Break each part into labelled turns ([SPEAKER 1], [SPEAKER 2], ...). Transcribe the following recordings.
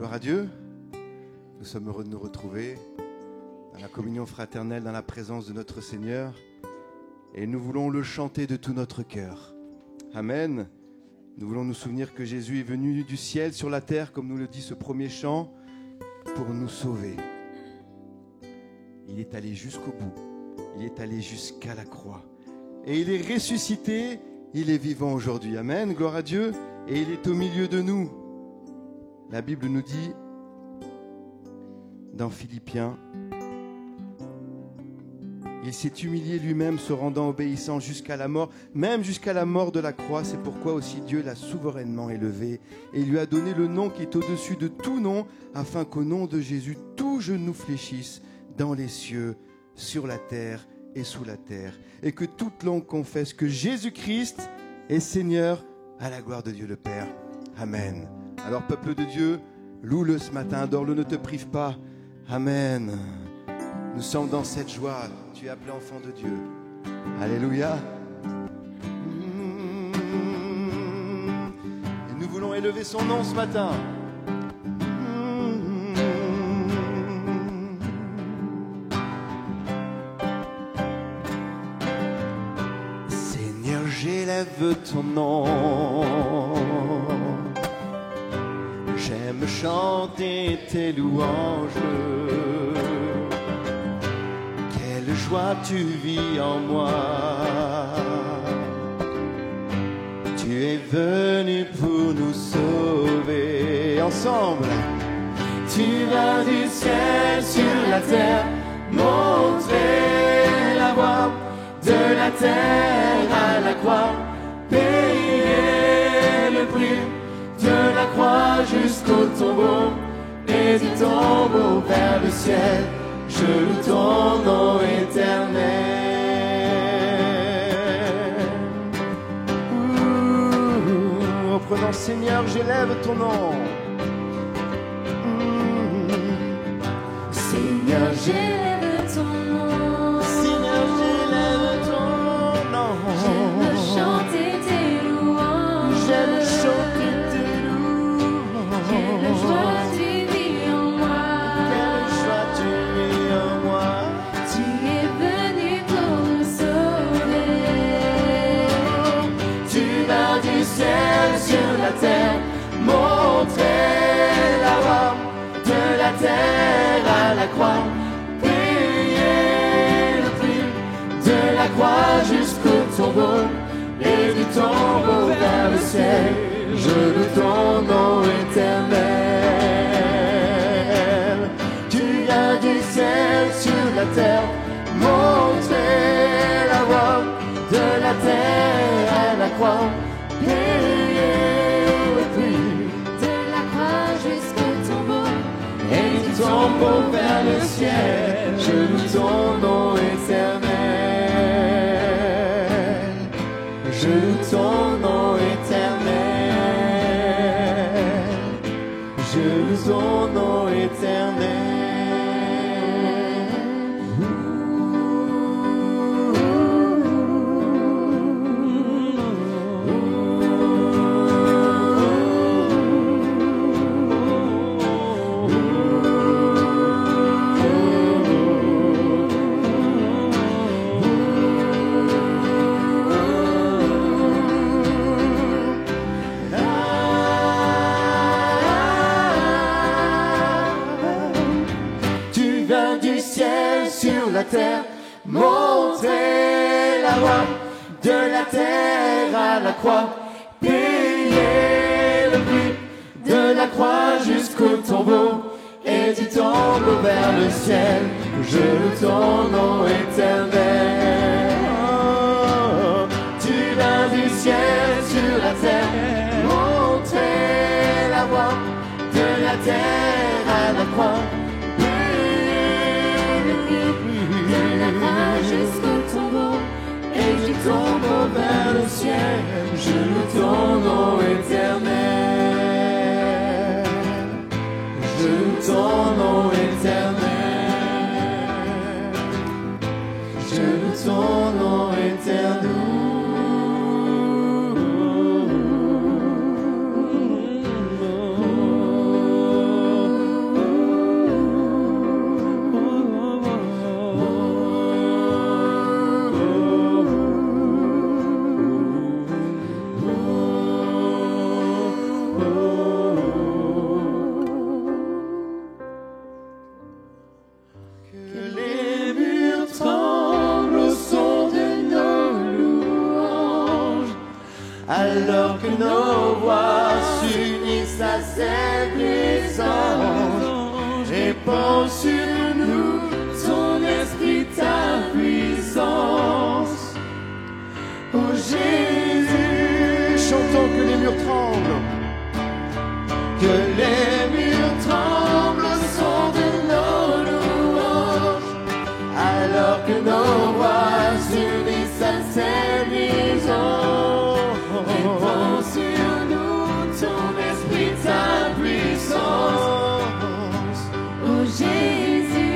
[SPEAKER 1] Gloire à Dieu. Nous sommes heureux de nous retrouver dans la communion fraternelle, dans la présence de notre Seigneur. Et nous voulons le chanter de tout notre cœur. Amen. Nous voulons nous souvenir que Jésus est venu du ciel sur la terre, comme nous le dit ce premier chant, pour nous sauver. Il est allé jusqu'au bout. Il est allé jusqu'à la croix. Et il est ressuscité. Il est vivant aujourd'hui. Amen. Gloire à Dieu. Et il est au milieu de nous. La Bible nous dit dans Philippiens, il s'est humilié lui-même, se rendant obéissant jusqu'à la mort, même jusqu'à la mort de la croix. C'est pourquoi aussi Dieu l'a souverainement élevé et il lui a donné le nom qui est au-dessus de tout nom, afin qu'au nom de Jésus, tout genou fléchisse dans les cieux, sur la terre et sous la terre, et que toute langue confesse que Jésus-Christ est Seigneur, à la gloire de Dieu le Père. Amen. Alors, peuple de Dieu, loue-le ce matin, adore-le, ne te prive pas. Amen. Nous sommes dans cette joie. Tu es appelé enfant de Dieu. Alléluia. Et nous voulons élever son nom ce matin. Seigneur, j'élève ton nom. J'aime chanter tes louanges. Quelle joie tu vis en moi. Tu es venu pour nous sauver. Ensemble. Tu vas du ciel sur la terre, montrer la voie, de la terre à la croix, payer le prix. De la croix jusqu'au tombeau, et du tombeau vers le ciel, je loue ton nom éternel. Reprenons, Seigneur, j'élève ton nom. Seigneur, j'élève ton nom. Seigneur, j'élève ton nom.
[SPEAKER 2] J'aime chanter tes louanges.
[SPEAKER 1] J'aime chanter.
[SPEAKER 2] Quelle joie tu vis en moi.
[SPEAKER 1] Quelle joie tu vis en moi.
[SPEAKER 2] Tu es venu pour nous sauver.
[SPEAKER 1] Tu vas du ciel sur la terre, montrer la voie, de la terre à la croix, payer le prix, de la croix jusqu'au tombeau, et du tombeau vers le ciel. Je loue ton nom éternel. Tu viens du ciel sur la terre, montrer la voie, de la terre à la croix, payer le prix,
[SPEAKER 2] De la croix jusqu'au tombeau,
[SPEAKER 1] et du tombeau vers le ciel. Je loue ton nom éternel. Je loue ton nom éternel. Je loue ton nom éternel. La terre, montrer la voie, de la terre à la croix, payer le prix, de la croix jusqu'au tombeau, et du tombeau vers le ciel. Je loue ton nom éternel. Oh, tu viens du ciel sur la terre, montrer la voie, de la terre à la croix.
[SPEAKER 2] jusqu'au tombeau,
[SPEAKER 1] et du tombeau vers le ciel, je loue ton nom éternel. Je loue ton nom éternel. Je loue ton nom éternel.
[SPEAKER 3] sainte puissance. Répands sur nous ton esprit, ta puissance. Oh Jésus,
[SPEAKER 1] Chantons que les murs tremblent.
[SPEAKER 3] que les murs tremblent au son de nos louanges, alors que nos voix s'unissent à cette licence. Répands sur nous ton esprit, ta puissance. Oh Jésus,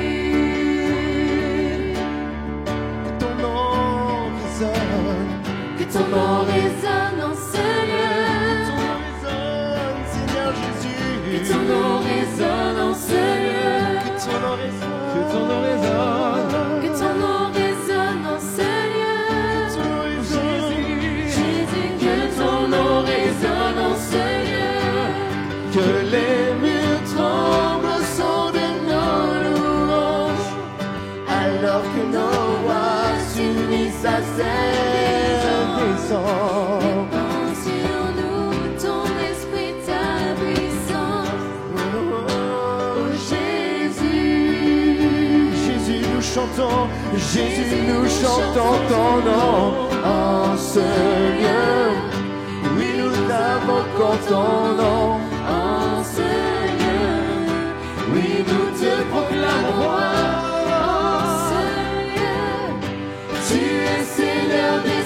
[SPEAKER 1] Ton nom résonne.
[SPEAKER 3] que ton nom résonne en ce lieu.
[SPEAKER 1] Seigneur Jésus.
[SPEAKER 3] Que ton nom résonne en ce lieu.
[SPEAKER 1] Que ton nom résonne. Que ton nom résonne.
[SPEAKER 3] Que ton nom résonne en ce lieu. Jésus, que ton nom résonne en ce lieu. Que les murs tremblent au son de nos louanges, alors que nos voix s'unissent à cette puissance. Répands sur nous ton esprit, ta puissance. Oh Jésus,
[SPEAKER 1] Jésus, nous chantons.
[SPEAKER 3] Jésus, nous chantons ton nom en ce lieu. Oui, nous invoquons ton nom en ce lieu. Oui, nous te proclamons en ce lieu. Tu es Seigneur des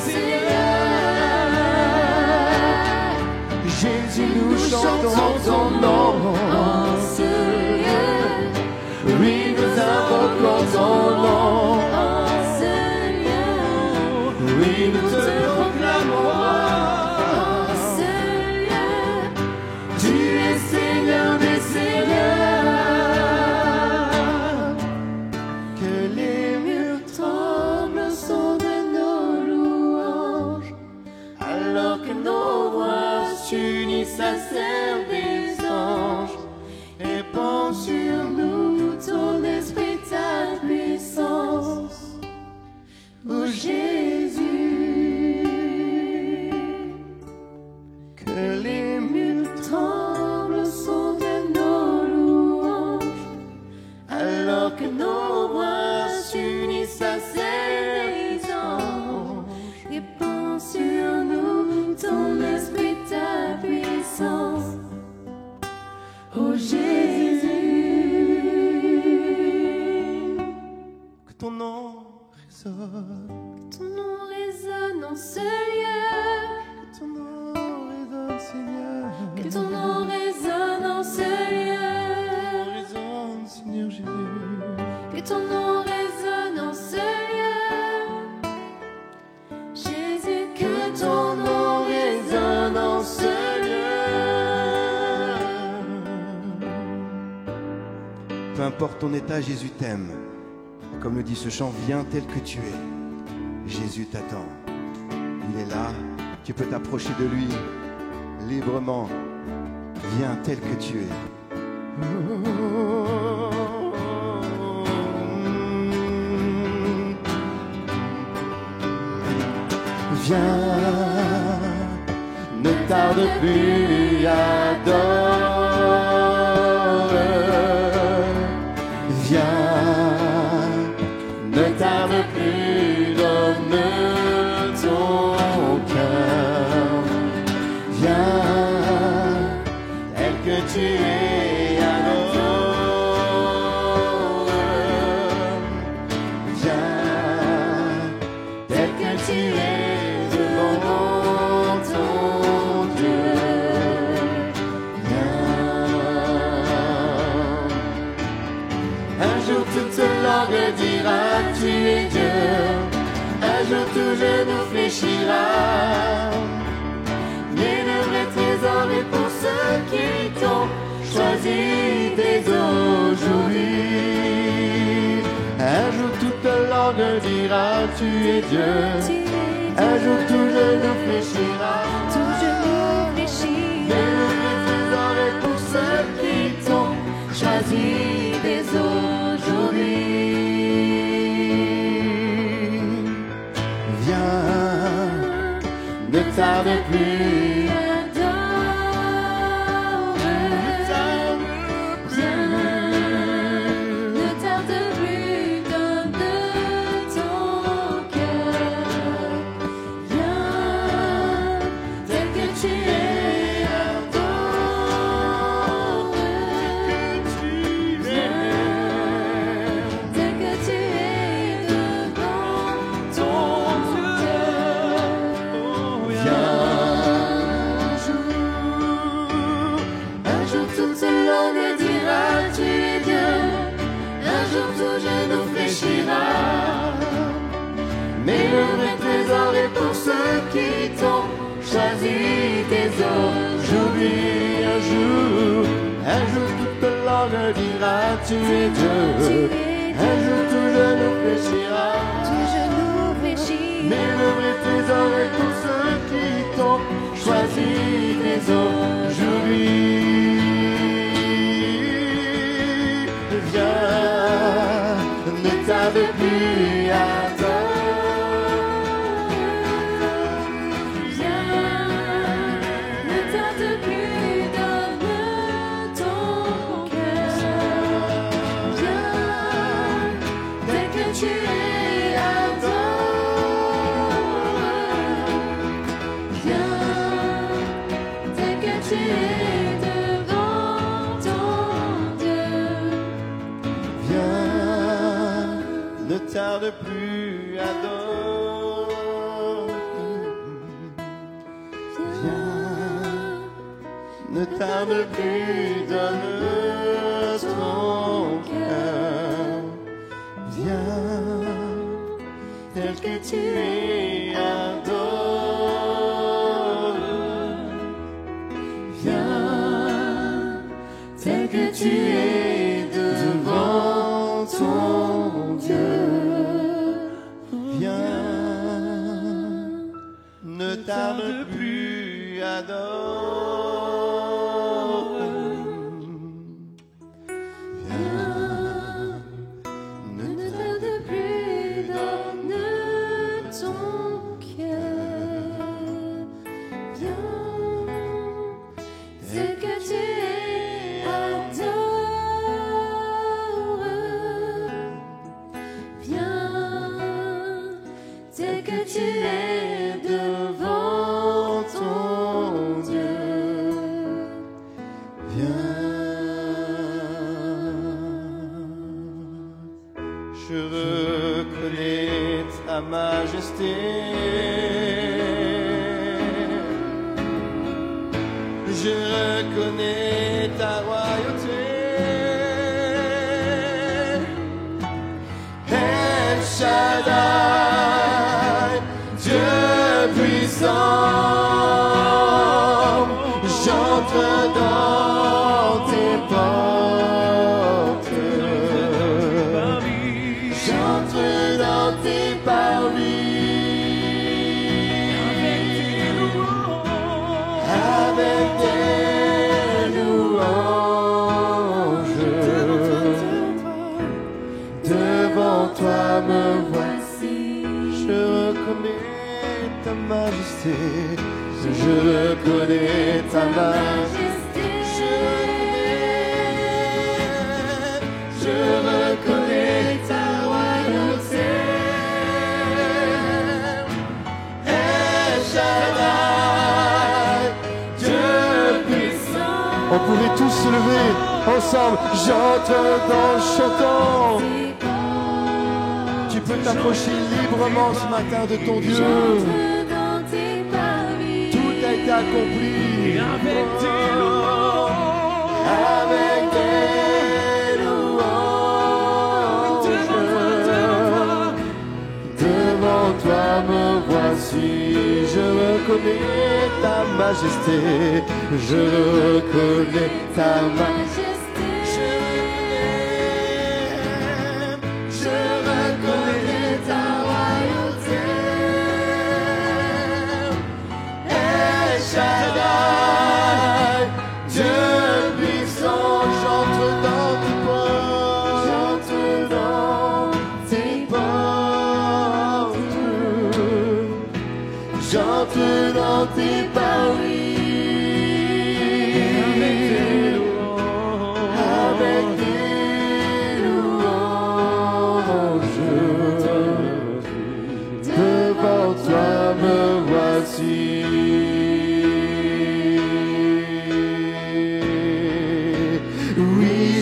[SPEAKER 3] Seigneurs.
[SPEAKER 1] Jésus, nous
[SPEAKER 3] Nous
[SPEAKER 1] chantons
[SPEAKER 3] chantons ton nom en ce lieu. Oui, nous invoquons ton nom en ce lieu. Oui, nous te proclamons en ce lieu. Tu es Seigneur des Seigneurs. Que les murs tremblent au son de nos louanges, alors que nos voix s'unissent à celles des anges. Répands sur nous ton esprit, ta puissance. Oh Jésus, que les murs tremblent au son de nos louanges, alors que nos voix s'unissent à celles des anges. Répands sur nous ton esprit, ta puissance. Oh Jésus,
[SPEAKER 1] que ton nom résonne.
[SPEAKER 3] ton nom résonne en ce lieu.
[SPEAKER 1] Que ton nom résonne, Seigneur.
[SPEAKER 3] Que ton nom résonne en ce lieu.
[SPEAKER 1] Résonne, Seigneur Jésus.
[SPEAKER 3] Que ton nom résonne en ce lieu. Jésus, que ton nom résonne en ce lieu.
[SPEAKER 1] Peu importe ton état, Jésus t'aime. Comme le dit ce chant, viens tel que tu es. Jésus t'attend. Il est là, tu peux t'approcher de lui librement. Viens tel que tu es.
[SPEAKER 3] Viens, ne tarde plus, adore. Viens, ne tarde plus, donne ton cœur. Viens, tel que tu es, adore. Viens, tel que tu es, devant ton Dieu. Viens. Un jour toute langue dira tu es Dieu. Un jour tout genou fléchira. Mais le vrai trésor est pour ceux qui t'ont choisi dès aujourd'hui. Un jour toute langue dira tu es Dieu. Un jour tout genou fléchira. Mais le vrai trésor est pour ceux qui t'ont choisi dès aujourd'hui.
[SPEAKER 1] Viens,
[SPEAKER 3] Ne tarde plus, adore. Un jour toute langue dira tu es Dieu. Un jour tout genou fléchira. Mais le vrai trésor est pour ceux qui t'ont choisi tes aujourd'hui. Un jour toute langue dira tu es Dieu. Un jour tout genou fléchira. Mais le vrai trésor est pour ceux qui t'ont choisi dès aujourd'hui. Viens, ne tarde plus à tarde plus adore. Viens, ne tarde plus, donne ton cœur. Viens, tel que tu es, adore. Viens, tel que tu es devant ton Dieu. Ne tarde plus, adore. Viens, ne tarde plus, donne ton cœur. Viens, c'est que tu es, adore. Viens, c'est que tu es devant ton Dieu. Viens, je reconnais ta majesté. Je reconnais ta royauté. El Shaddai, Dieu puissant, j'entre dans tes portes. J'entre dans tes parvis. Avec des louanges. Devant toi me voici. Je reconnais ta majesté. Je reconnais ta majesté. Je reconnais ta royauté. El Shaddai, Dieu puissant. On pourrait tous se lever ensemble. J'entre dans le chantant. Tu peux t'approcher librement ce matin de ton Dieu. Tout a été accompli. Avec des louanges. Avec des louanges. Devant toi me voici. Je reconnais ta majesté. Je reconnais ta majesté. Shaddai, Dieu puissant, j'entre dans tes portes. J'entre dans tes portes. J'entre dans tes parvis. Avec des louanges. Devant toi me voici.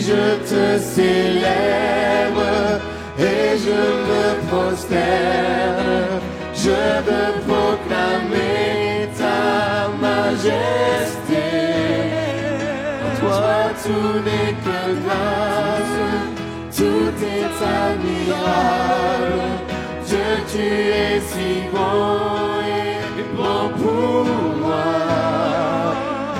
[SPEAKER 3] Je te célèbre et je me prosterne. Je veux proclamer ta majesté. toi tout n'est que grâce, tout est admirable. Dieu, tu es si bon et bon pour moi.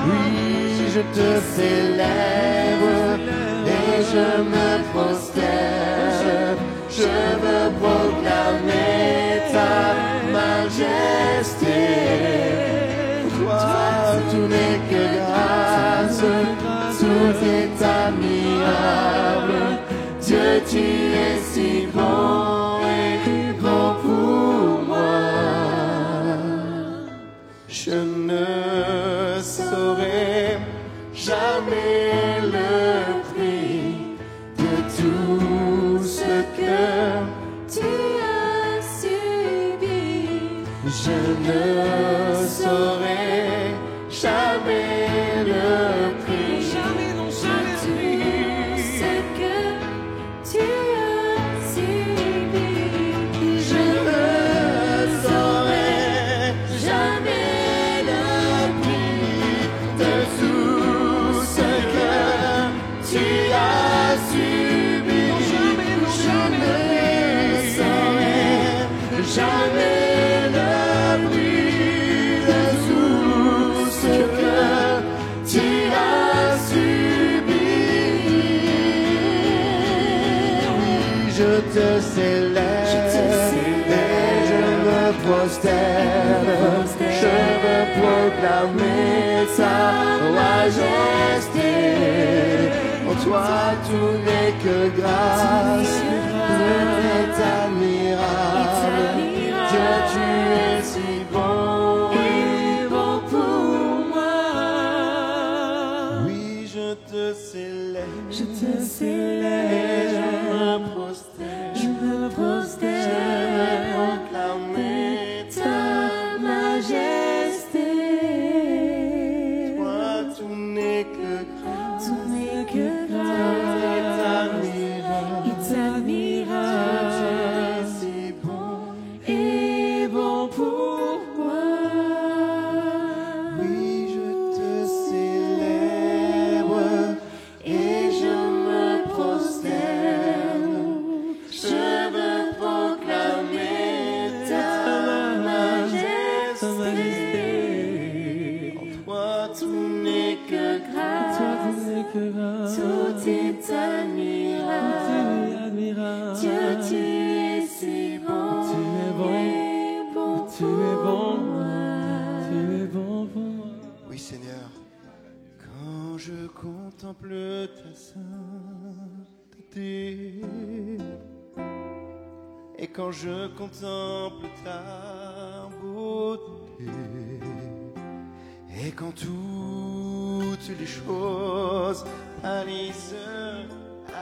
[SPEAKER 3] Oui, je te célèbre et je me prosterne. Je veux proclamer ta majesté. Toi, tout n'est que grâce, tout est admirable. Dieu, tu es si bon et bon pour moi. Je ne saurais jamais le prix de tout ce que
[SPEAKER 2] Tu as subi.
[SPEAKER 3] je ne saurais jamais le prix.
[SPEAKER 2] Jamais, non, jamais ce que tu as subi.
[SPEAKER 3] Je ne saurais jamais le prix de tout ce que tu as subi. Je ne saurais jamais le prix de tout ce que tu as subi. Oui, je te célèbre et je me prosterne. Je veux proclamer ta majesté. En toi tout n'est que grâce, tout est admirable. Dieu, tu es si bon et bon pour moi. Oui, je te célèbre,
[SPEAKER 2] Je te célèbre.
[SPEAKER 3] et je me prosterne.
[SPEAKER 2] Je me prosterne.
[SPEAKER 3] Je veux proclamer
[SPEAKER 2] Ta majesté.
[SPEAKER 3] toi, tout n'est que grâce,
[SPEAKER 2] Tout n'est que
[SPEAKER 3] tout est
[SPEAKER 2] grâce.
[SPEAKER 3] admirable.
[SPEAKER 2] Il t'admirable.
[SPEAKER 3] Tu es si bon.
[SPEAKER 2] Et bon pour moi.
[SPEAKER 3] Oui, je te célèbre et je me prosterne. Je veux proclamer ta majesté. En toi, tout n'est que grâce,
[SPEAKER 2] Tout est admirable. Dieu, tu es si bon. Et bon pour moi.
[SPEAKER 1] Oui, Seigneur.
[SPEAKER 3] Quand je contemple ta sainteté et quand je contemple ta beauté
[SPEAKER 1] Et quand toutes les choses
[SPEAKER 3] pâlissent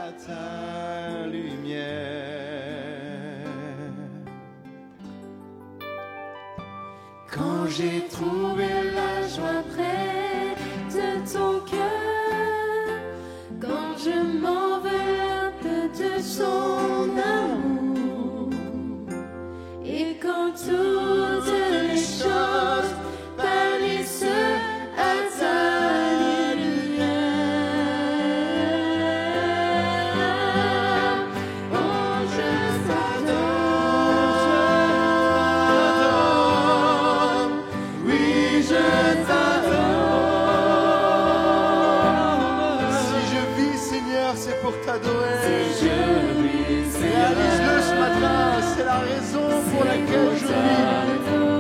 [SPEAKER 3] à ta lumière,
[SPEAKER 2] Quand j'ai trouvé la joie près de ton cœur, quand je m'enveloppe de son amour, et quand toutes les choses pâlissent à ta lumière, oh, je t'adore.
[SPEAKER 3] oui, je t'adore.
[SPEAKER 1] si je vis, Seigneur, c'est pour t'adorer.
[SPEAKER 2] Si je vis,
[SPEAKER 1] Réalise-le ce matin, c'est la raison pour laquelle je vis.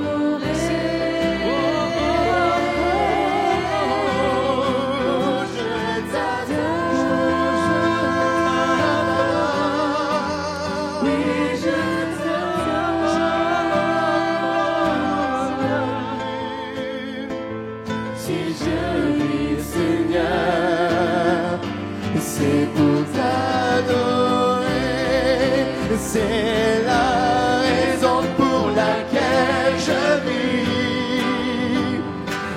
[SPEAKER 3] C'est pour t'adorer, c'est la raison pour laquelle je vis.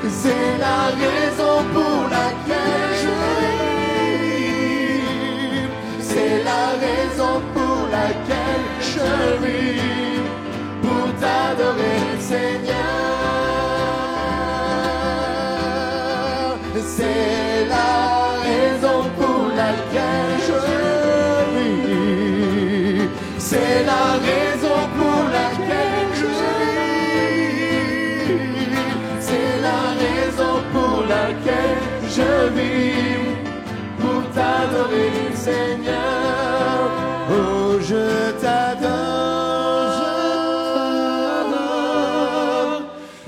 [SPEAKER 3] C'est la raison pour laquelle je vis. C'est la raison pour laquelle je vis. Pour t'adorer, Seigneur. C'est la vis pour t'adorer, Seigneur. Oh, je t'adore,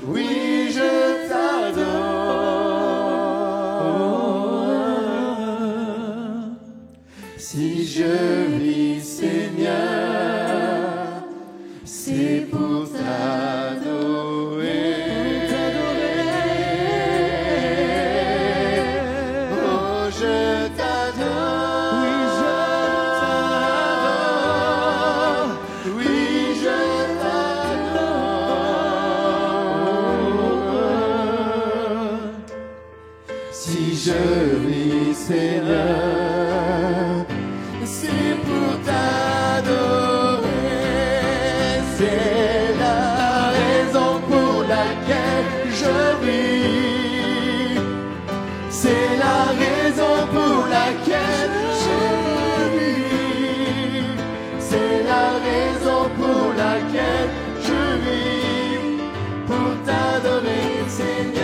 [SPEAKER 3] oui, je t'adore. Si je vis, Seigneur, c'est pour t'adorer. Oh, je t'adore, oui, je t'adore. Si je vis, Seigneur, c'est pour t'adorer. C'est la raison pour laquelle je vis. C'est la raison pour laquelle je vis. C'est la raison pour laquelle je vis. Pour t'adorer, Seigneur.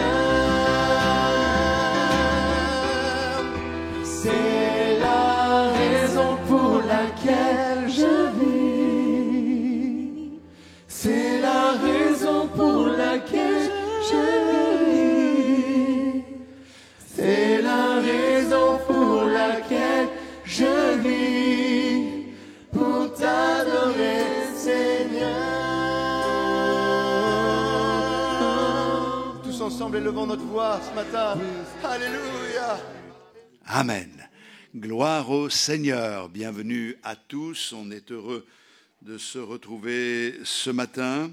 [SPEAKER 3] C'est la raison pour laquelle je vis. C'est la raison pour laquelle je vis. C'est la raison pour laquelle je vis. Pour t'adorer, Seigneur. Tous ensemble, élevons notre voix ce matin. Alléluia.
[SPEAKER 4] Amen. Gloire au Seigneur. Bienvenue à tous. On est heureux de se retrouver ce matin.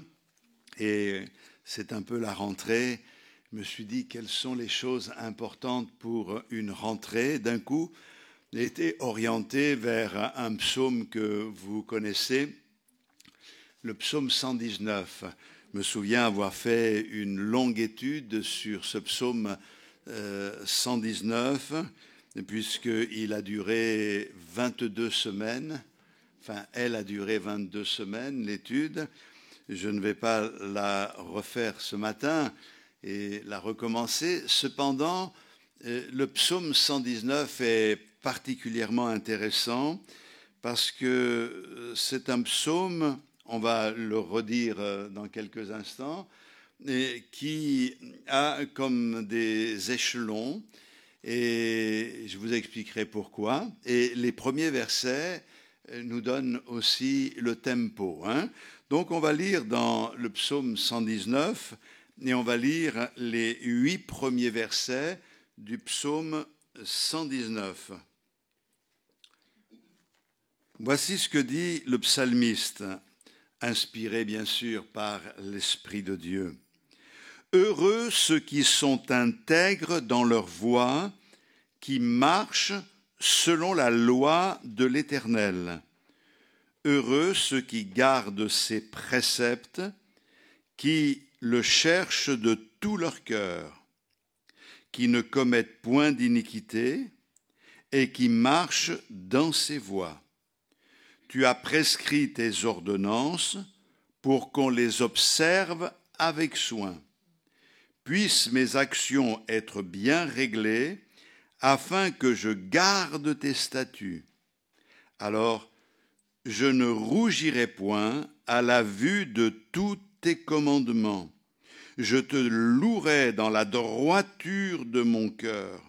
[SPEAKER 4] Et c'est un peu la rentrée. Je me suis dit quelles sont les choses importantes pour une rentrée. D'un coup, j'ai été orienté vers un psaume que vous connaissez, le psaume 119. Je me souviens avoir fait une longue étude sur ce psaume 119, puisqu'il a duré 22 semaines. Enfin, elle a duré 22 semaines, l'étude. Je ne vais pas la refaire ce matin et la recommencer. Cependant, le psaume 119 est particulièrement intéressant parce que c'est un psaume, on va le redire dans quelques instants, et qui a comme des échelons, et je vous expliquerai pourquoi. Et les premiers versets nous donnent aussi le tempo. Donc on va lire dans le psaume 119, et on va lire les 8 premiers versets du psaume 119. Voici ce que dit le psalmiste, inspiré bien sûr par l'Esprit de Dieu. Heureux ceux qui sont intègres dans leur voie, qui marchent selon la loi de l'Éternel. Heureux ceux qui gardent ses préceptes, qui le cherchent de tout leur cœur, qui ne commettent point d'iniquité et qui marchent dans ses voies. Tu as prescrit tes ordonnances pour qu'on les observe avec soin. Puissent mes actions être bien réglées, afin que je garde tes statuts. Alors, je ne rougirai point à la vue de tous tes commandements. Je te louerai dans la droiture de mon cœur,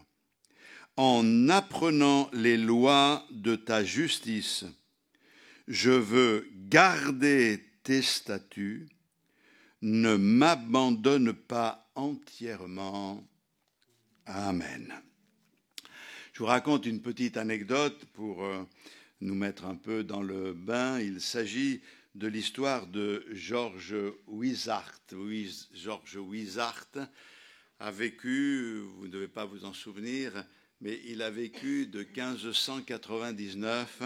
[SPEAKER 4] en apprenant les lois de ta justice. Je veux garder tes statuts, ne m'abandonne pas entièrement. Amen. Je vous raconte une petite anecdote pour nous mettre un peu dans le bain. Il s'agit de l'histoire de George Wishart. George Wishart a vécu, vous ne devez pas vous en souvenir, mais il a vécu de 1599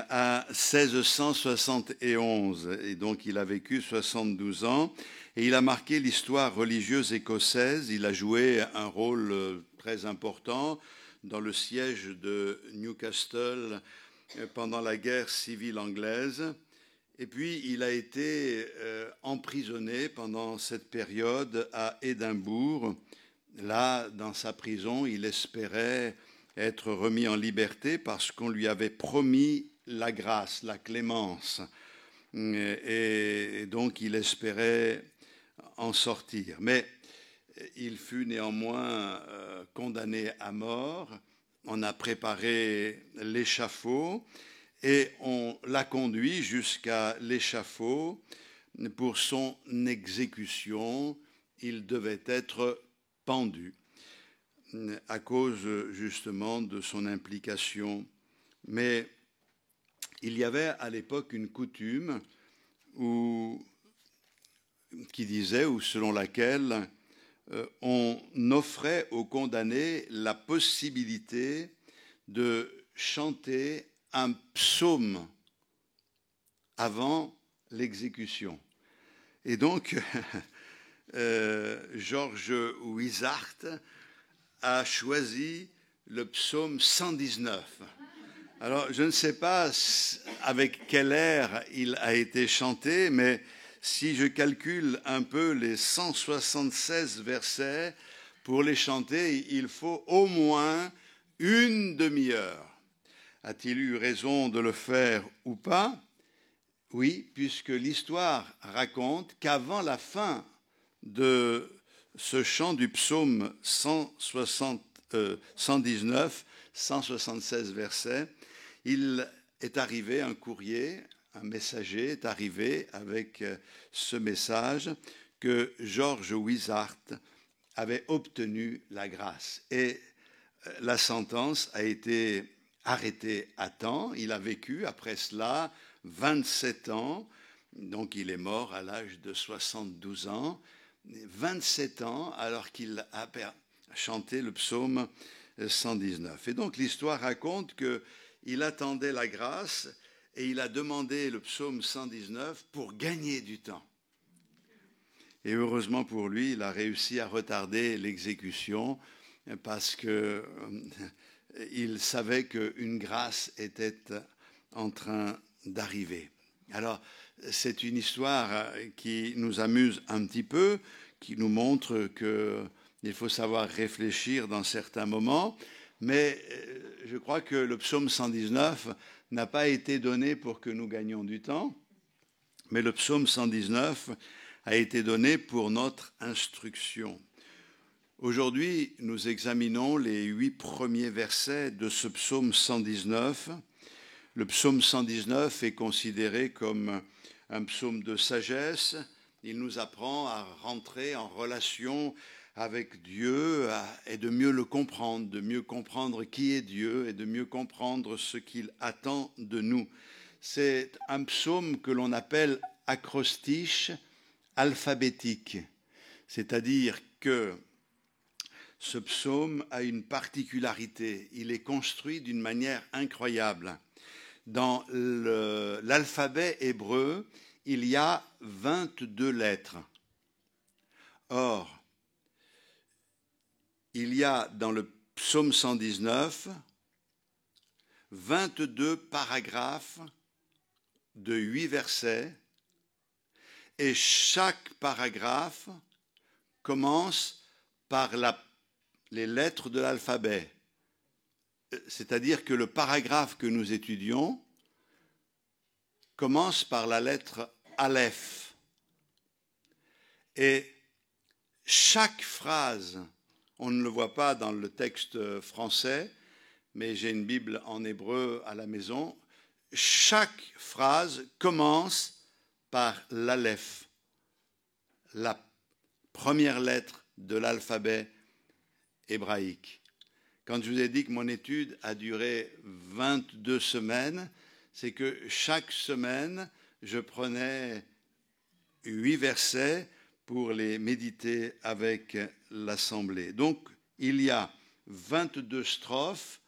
[SPEAKER 4] à 1671. Et donc il a vécu 72 ans. Et il a marqué l'histoire religieuse écossaise. Il a joué un rôle très important dans le siège de Newcastle pendant la guerre civile anglaise. Et puis, il a été emprisonné pendant cette période à Édimbourg, Là, dans sa prison, il espérait être remis en liberté parce qu'on lui avait promis la grâce, la clémence. Et donc, il espérait en sortir. Mais il fut néanmoins condamné à mort. On a préparé l'échafaud et on l'a conduit jusqu'à l'échafaud. Pour son exécution, il devait être pendu à cause justement de son implication. Mais il y avait à l'époque une coutume qui disait, ou selon laquelle on offrait aux condamnés la possibilité de chanter un psaume avant l'exécution. Et donc, Georges Wishart a choisi le psaume 119. Alors, je ne sais pas avec quel air il a été chanté, mais si je calcule un peu les 176 versets, pour les chanter, il faut au moins une demi-heure. A-t-il eu raison de le faire ou pas? Oui, puisque l'histoire raconte qu'avant la fin de ce chant du psaume 119, 176 versets, il est arrivé un courrier, un messager est arrivé avec ce message que Georges Wishart avait obtenu la grâce. Et la sentence a été arrêtée à temps. Il a vécu après cela 27 ans, donc il est mort à l'âge de 72 ans, 27 ans alors qu'il a chanté le psaume 119. Et donc l'histoire raconte qu'il attendait la grâce et il a demandé le psaume 119 pour gagner du temps. Et heureusement pour lui, il a réussi à retarder l'exécution parce qu'il savait qu'une grâce était en train d'arriver. Alors, c'est une histoire qui nous amuse un petit peu, qui nous montre qu'il faut savoir réfléchir dans certains moments, mais je crois que le psaume 119 n'a pas été donné pour que nous gagnions du temps, mais le psaume 119 a été donné pour notre instruction. Aujourd'hui, nous examinons les 8 premiers versets de ce psaume 119. Le psaume 119 est considéré comme un psaume de sagesse. Il nous apprend à rentrer en relation avec Dieu et de mieux le comprendre, de mieux comprendre qui est Dieu et de mieux comprendre ce qu'il attend de nous. C'est un psaume que l'on appelle acrostiche alphabétique, c'est-à-dire que ce psaume a une particularité. Il est construit d'une manière incroyable. Dans l'alphabet hébreu, il y a 22 lettres. Or, il y a dans le psaume 119 22 paragraphes de 8 versets et chaque paragraphe commence par les lettres de l'alphabet. C'est-à-dire que le paragraphe que nous étudions commence par la lettre Aleph. Et chaque phrase, on ne le voit pas dans le texte français, mais j'ai une Bible en hébreu à la maison, chaque phrase commence par l'Aleph, la première lettre de l'alphabet hébraïque. Quand je vous ai dit que mon étude a duré 22 semaines, c'est que chaque semaine, je prenais 8 versets pour les méditer avec l'Assemblée. Donc, il y a 22 strophes,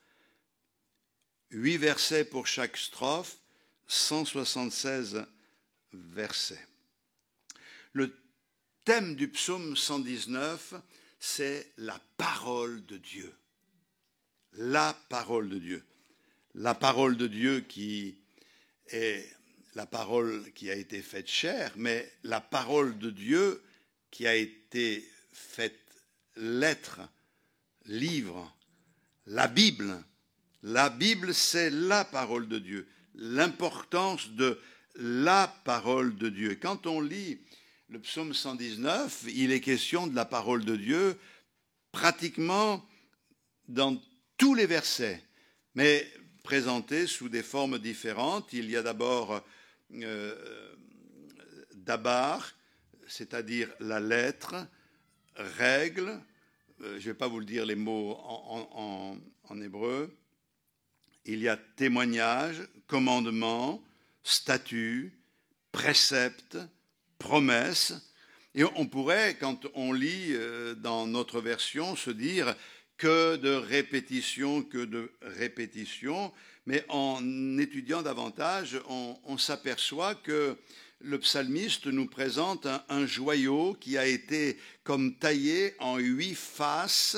[SPEAKER 4] 8 versets pour chaque strophe, 176 versets. Le thème du psaume 119, c'est la parole de Dieu. La parole de Dieu. La parole de Dieu qui est la parole qui a été faite chair, mais la parole de Dieu qui a été faite lettre, livre, la Bible. La Bible, c'est la parole de Dieu, l'importance de la parole de Dieu. Et quand on lit le psaume 119, il est question de la parole de Dieu pratiquement dans tous les versets, mais présentés sous des formes différentes. Il y a d'abord dabar, c'est-à-dire la lettre, règle, je ne vais pas vous le dire les mots en hébreu. Il y a témoignage, commandement, statut, précepte, promesse. Et on pourrait, quand on lit dans notre version, se dire que de répétition, mais en étudiant davantage, on s'aperçoit que le psalmiste nous présente un joyau qui a été comme taillé en 8 faces,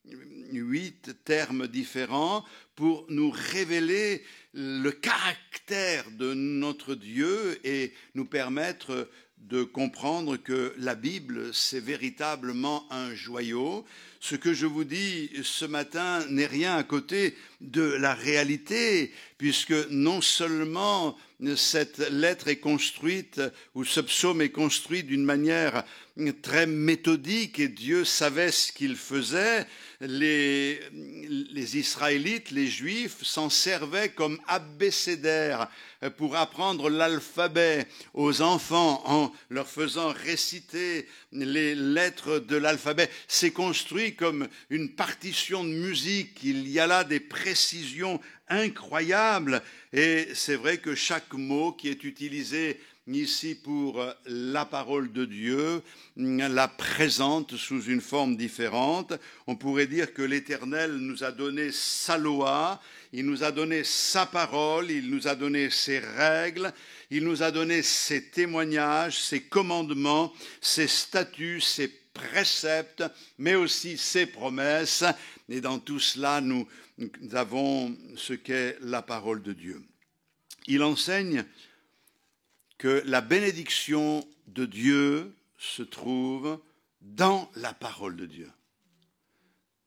[SPEAKER 4] 8 termes différents pour nous révéler le caractère de notre Dieu et nous permettre de comprendre que la Bible, c'est véritablement un joyau. Ce que je vous dis ce matin n'est rien à côté de la réalité, puisque non seulement cette lettre est construite, ou ce psaume est construit d'une manière très méthodique, et Dieu savait ce qu'il faisait. Les Israélites, les Juifs, s'en servaient comme abécédaire pour apprendre l'alphabet aux enfants en leur faisant réciter les lettres de l'alphabet. C'est construit comme une partition de musique. Il y a là des précisions incroyables. Et c'est vrai que chaque mot qui est utilisé ici pour la parole de Dieu la présente sous une forme différente. On pourrait dire que l'Éternel nous a donné sa loi, il nous a donné sa parole, il nous a donné ses règles, il nous a donné ses témoignages, ses commandements, ses statuts, ses préceptes, mais aussi ses promesses. Et dans tout cela, nous avons ce qu'est la parole de Dieu. Il enseigne que la bénédiction de Dieu se trouve dans la parole de Dieu.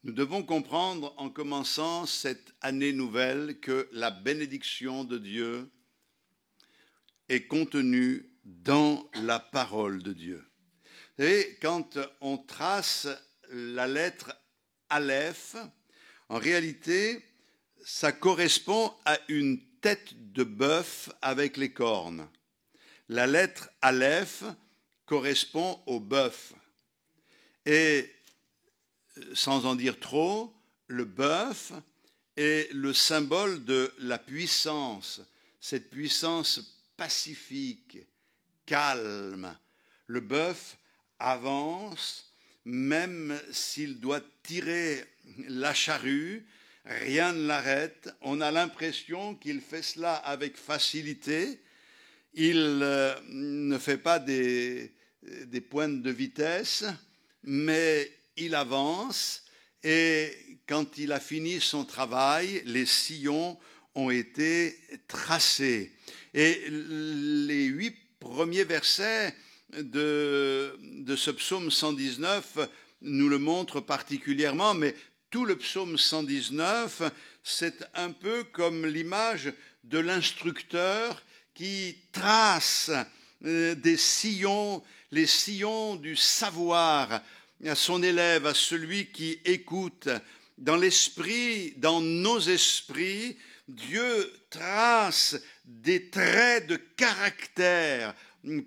[SPEAKER 4] Nous devons comprendre en commençant cette année nouvelle que la bénédiction de Dieu est contenue dans la parole de Dieu. Vous savez, quand on trace la lettre Aleph, en réalité, ça correspond à une tête de bœuf avec les cornes. La lettre Aleph correspond au bœuf. Et sans en dire trop, le bœuf est le symbole de la puissance, cette puissance pacifique, calme. Le bœuf avance, même s'il doit tirer la charrue, rien ne l'arrête. On a l'impression qu'il fait cela avec facilité. Il ne fait pas des pointes de vitesse, mais il avance et quand il a fini son travail, les sillons ont été tracés. Et les 8 premiers versets de ce psaume 119 nous le montrent particulièrement, mais tout le psaume 119, c'est un peu comme l'image de l'instructeur qui trace des sillons, les sillons du savoir à son élève, à celui qui écoute. Dans l'esprit, dans nos esprits, Dieu trace des traits de caractère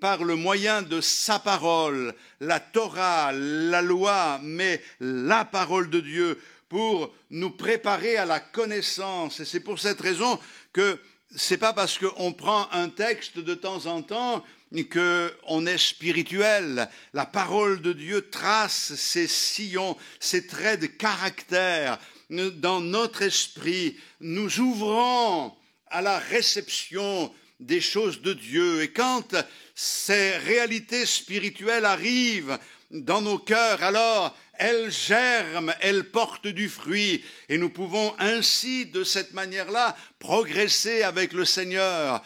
[SPEAKER 4] par le moyen de sa parole, la Torah, la loi, mais la parole de Dieu, pour nous préparer à la connaissance. Et c'est pour cette raison que c'est pas parce qu'on prend un texte de temps en temps qu'on est spirituel. La parole de Dieu trace ces sillons, ces traits de caractère dans notre esprit. Nous ouvrons à la réception des choses de Dieu. Et quand ces réalités spirituelles arrivent dans nos cœurs, alors elles germent, elles portent du fruit. Et nous pouvons ainsi, de cette manière-là, progresser avec le Seigneur,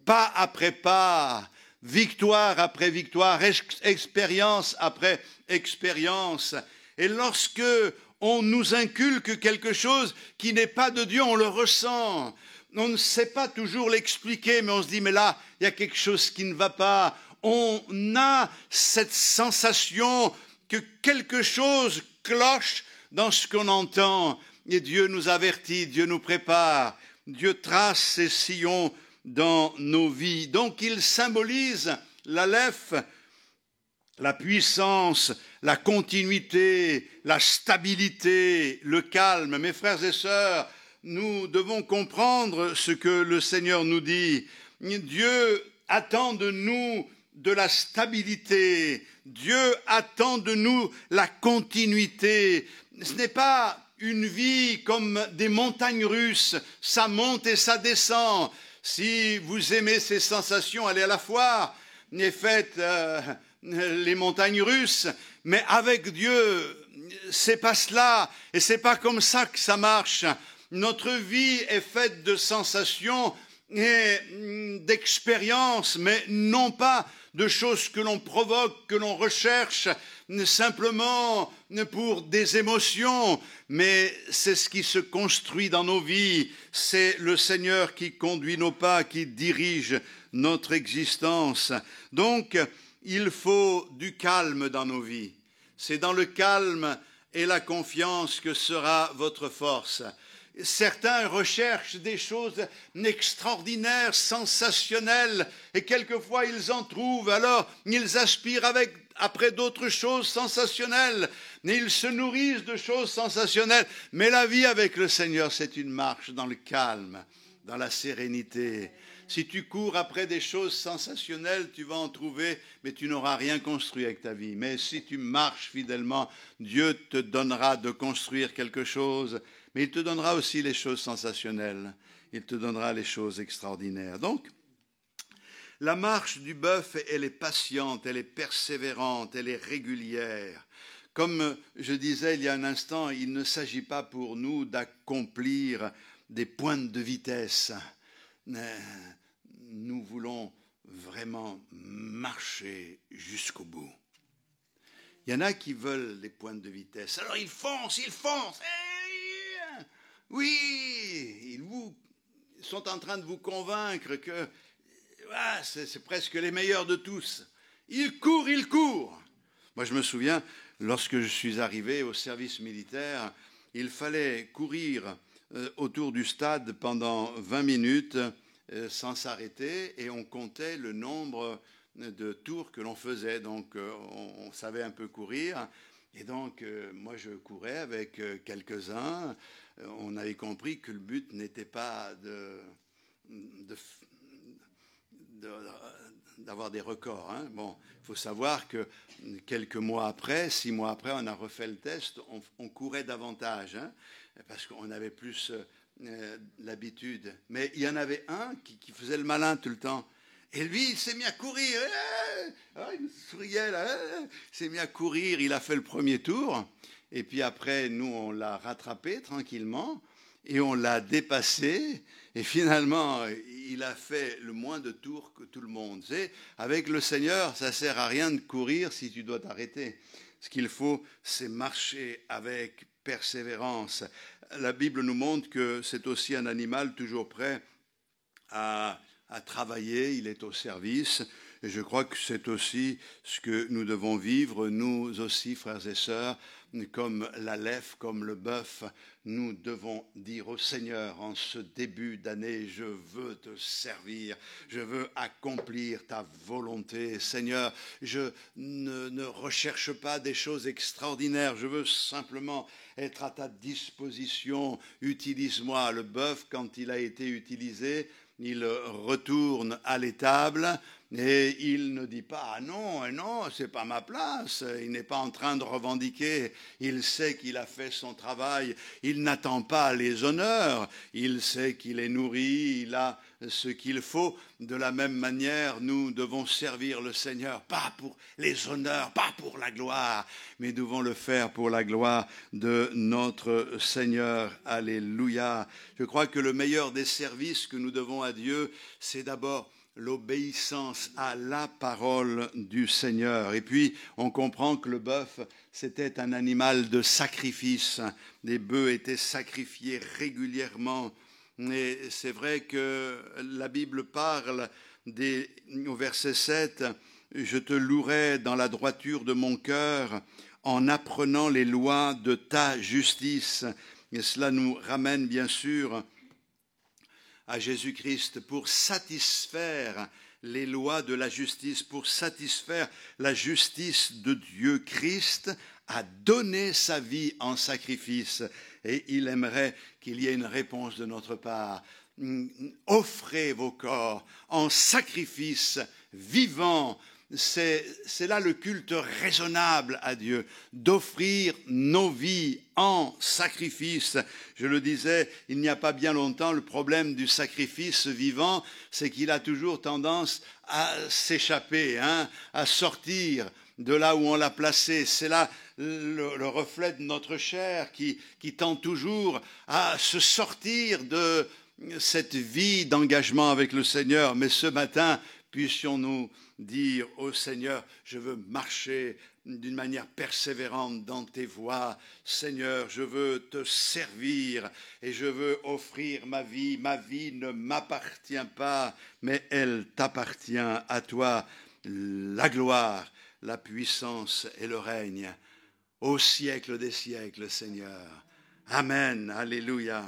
[SPEAKER 4] pas après pas, victoire après victoire, expérience après expérience. Et lorsque on nous inculque quelque chose qui n'est pas de Dieu, on le ressent. On ne sait pas toujours l'expliquer, mais on se dit, mais là, il y a quelque chose qui ne va pas. On a cette sensation que quelque chose cloche dans ce qu'on entend. Et Dieu nous avertit, Dieu nous prépare, Dieu trace ses sillons dans nos vies. Donc il symbolise l'Aleph, la puissance, la continuité, la stabilité, le calme. Mes frères et sœurs, nous devons comprendre ce que le Seigneur nous dit. Dieu attend de nous de la stabilité. Dieu attend de nous la continuité. Ce n'est pas une vie comme des montagnes russes. Ça monte et ça descend. Si vous aimez ces sensations, allez à la foire et faites les montagnes russes. Mais avec Dieu, c'est pas cela. Et c'est pas comme ça que ça marche. Notre vie est faite de sensations et d'expériences, mais non pas de choses que l'on provoque, que l'on recherche simplement pour des émotions, mais c'est ce qui se construit dans nos vies. C'est le Seigneur qui conduit nos pas, qui dirige notre existence. Donc, il faut du calme dans nos vies. C'est dans le calme et la confiance que sera votre force. Certains recherchent des choses extraordinaires, sensationnelles, et quelquefois ils en trouvent, alors ils aspirent après d'autres choses sensationnelles, et ils se nourrissent de choses sensationnelles. Mais la vie avec le Seigneur, c'est une marche dans le calme, dans la sérénité. Si tu cours après des choses sensationnelles, tu vas en trouver, mais tu n'auras rien construit avec ta vie. Mais si tu marches fidèlement, Dieu te donnera de construire quelque chose. Mais il te donnera aussi les choses sensationnelles. Il te donnera les choses extraordinaires. Donc, la marche du bœuf, elle est patiente, elle est persévérante, elle est régulière. Comme je disais il y a un instant, il ne s'agit pas pour nous d'accomplir des pointes de vitesse. Nous voulons vraiment marcher jusqu'au bout. Il y en a qui veulent des pointes de vitesse. Alors ils foncent. Oui, ils sont en train de vous convaincre que c'est presque les meilleurs de tous. Ils courent. Moi, je me souviens, lorsque je suis arrivé au service militaire, il fallait courir autour du stade pendant 20 minutes sans s'arrêter, et on comptait le nombre de tours que l'on faisait. Donc, on savait un peu courir. Et donc, moi, je courais avec quelques-uns. On avait compris que le but n'était pas d'avoir des records. Hein. Bon, il faut savoir que quelques mois après, 6 mois après, on a refait le test, on courait davantage, hein, parce qu'on avait plus l'habitude. Mais il y en avait un qui faisait le malin tout le temps. Et lui, il s'est mis à courir. Il souriait là. Il s'est mis à courir. Il a fait le premier tour. Et puis après, nous, on l'a rattrapé tranquillement. Et on l'a dépassé. Et finalement, il a fait le moins de tours que tout le monde. C'est, avec le Seigneur, ça ne sert à rien de courir si tu dois t'arrêter. Ce qu'il faut, c'est marcher avec persévérance. La Bible nous montre que c'est aussi un animal toujours prêt à travailler, il est au service. Et je crois que c'est aussi ce que nous devons vivre, nous aussi, frères et sœurs, comme l'Aleph, comme le bœuf. Nous devons dire au Seigneur en ce début d'année, je veux te servir, je veux accomplir ta volonté. Seigneur, je ne recherche pas des choses extraordinaires, je veux simplement être à ta disposition. Utilise-moi. Le bœuf, quand il a été utilisé, il retourne à l'étable et il ne dit pas « Ah non, c'est pas ma place ». Il n'est pas en train de revendiquer. Il sait qu'il a fait son travail. Il n'attend pas les honneurs. Il sait qu'il est nourri. Il a ce qu'il faut. De la même manière, nous devons servir le Seigneur, pas pour les honneurs, pas pour la gloire, mais devons le faire pour la gloire de notre Seigneur. Alléluia. Je crois que le meilleur des services que nous devons à Dieu, c'est d'abord l'obéissance à la parole du Seigneur. Et puis, on comprend que le bœuf, c'était un animal de sacrifice. Les bœufs étaient sacrifiés régulièrement. Et c'est vrai que la Bible parle au verset 7, « Je te louerai dans la droiture de mon cœur en apprenant les lois de ta justice. » Et cela nous ramène bien sûr à Jésus-Christ pour satisfaire les lois de la justice, pour satisfaire la justice de Dieu. Christ a donné sa vie en sacrifice et il aimerait qu'il y ait une réponse de notre part. Offrez vos corps en sacrifice vivant. C'est là le culte raisonnable à Dieu, d'offrir nos vies en sacrifice. Je le disais, il n'y a pas bien longtemps, le problème du sacrifice vivant, c'est qu'il a toujours tendance à s'échapper, à sortir de là où on l'a placé. C'est là le reflet de notre chair qui tend toujours à se sortir de cette vie d'engagement avec le Seigneur. Mais ce matin, puissions-nous dire au Seigneur, je veux marcher d'une manière persévérante dans tes voies. Seigneur, je veux te servir et je veux offrir ma vie. Ma vie ne m'appartient pas, mais elle t'appartient à toi. La gloire, la puissance et le règne au siècle des siècles, Seigneur. Amen, alléluia.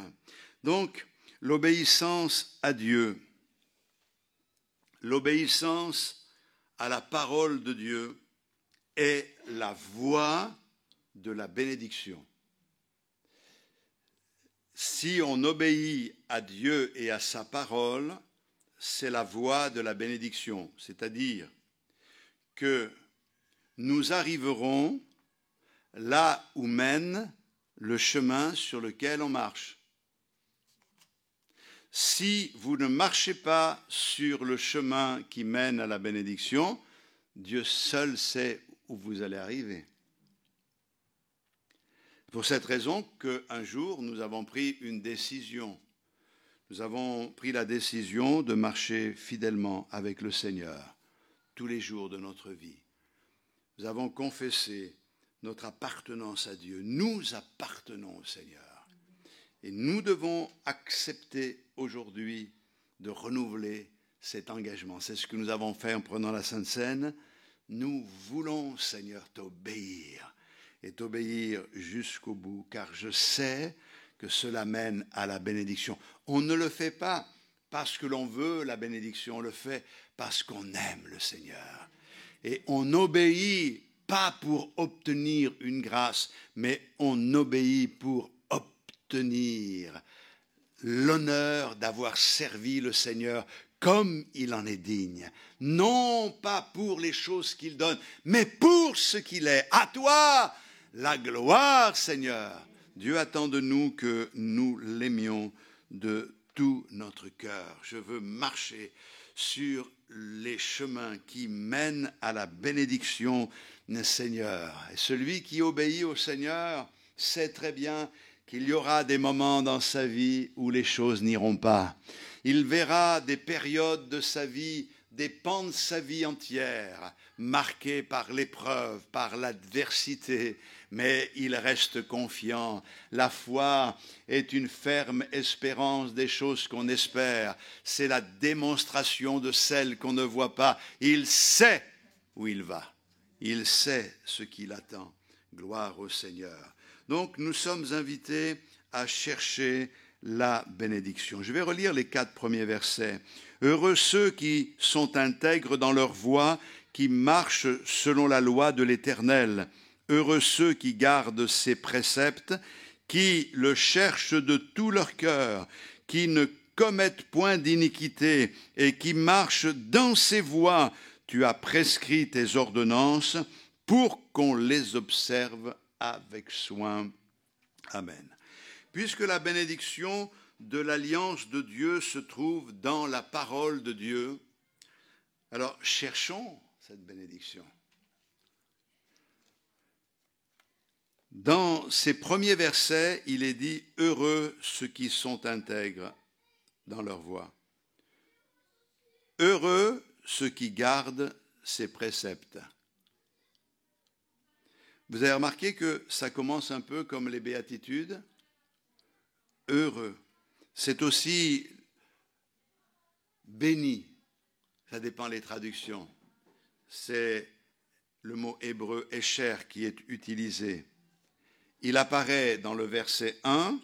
[SPEAKER 4] Donc, l'obéissance à Dieu, l'obéissance à la parole de Dieu est la voie de la bénédiction. Si on obéit à Dieu et à sa parole, c'est la voie de la bénédiction, c'est-à-dire que nous arriverons là où mène le chemin sur lequel on marche. Si vous ne marchez pas sur le chemin qui mène à la bénédiction, Dieu seul sait où vous allez arriver. Pour cette raison qu'un jour, nous avons pris une décision. Nous avons pris la décision de marcher fidèlement avec le Seigneur tous les jours de notre vie. Nous avons confessé notre appartenance à Dieu. Nous appartenons au Seigneur. Et nous devons accepter aujourd'hui de renouveler cet engagement. C'est ce que nous avons fait en prenant la Sainte Seine. Nous voulons, Seigneur, t'obéir et t'obéir jusqu'au bout, car je sais que cela mène à la bénédiction. On ne le fait pas parce que l'on veut la bénédiction, on le fait parce qu'on aime le Seigneur. Et on obéit pas pour obtenir une grâce, mais on obéit pour obtenir l'honneur d'avoir servi le Seigneur comme il en est digne. Non pas pour les choses qu'il donne, mais pour ce qu'il est. À toi la gloire, Seigneur. Dieu attend de nous que nous l'aimions de tout notre cœur. Je veux marcher sur les chemins qui mènent à la bénédiction, Seigneur. Et celui qui obéit au Seigneur sait très bien qu'il y aura des moments dans sa vie où les choses n'iront pas. Il verra des périodes de sa vie, des pans de sa vie entière, marquées par l'épreuve, par l'adversité, mais il reste confiant. La foi est une ferme espérance des choses qu'on espère. C'est la démonstration de celles qu'on ne voit pas. Il sait où il va. Il sait ce qu'il attend. Gloire au Seigneur. Donc, nous sommes invités à chercher la bénédiction. Je vais relire les 4 premiers versets. Heureux ceux qui sont intègres dans leur voie, qui marchent selon la loi de l'Éternel. Heureux ceux qui gardent ses préceptes, qui le cherchent de tout leur cœur, qui ne commettent point d'iniquité et qui marchent dans ses voies. Tu as prescrit tes ordonnances pour qu'on les observe avec soin. Amen. Puisque la bénédiction de l'alliance de Dieu se trouve dans la parole de Dieu, alors cherchons cette bénédiction. Dans ces premiers versets, il est dit « Heureux ceux qui sont intègres dans leur voie ». Heureux ceux qui gardent ses préceptes. Vous avez remarqué que ça commence un peu comme les béatitudes. Heureux. C'est aussi béni. Ça dépend des traductions. C'est le mot hébreu « écher » qui est utilisé. Il apparaît dans le verset 1,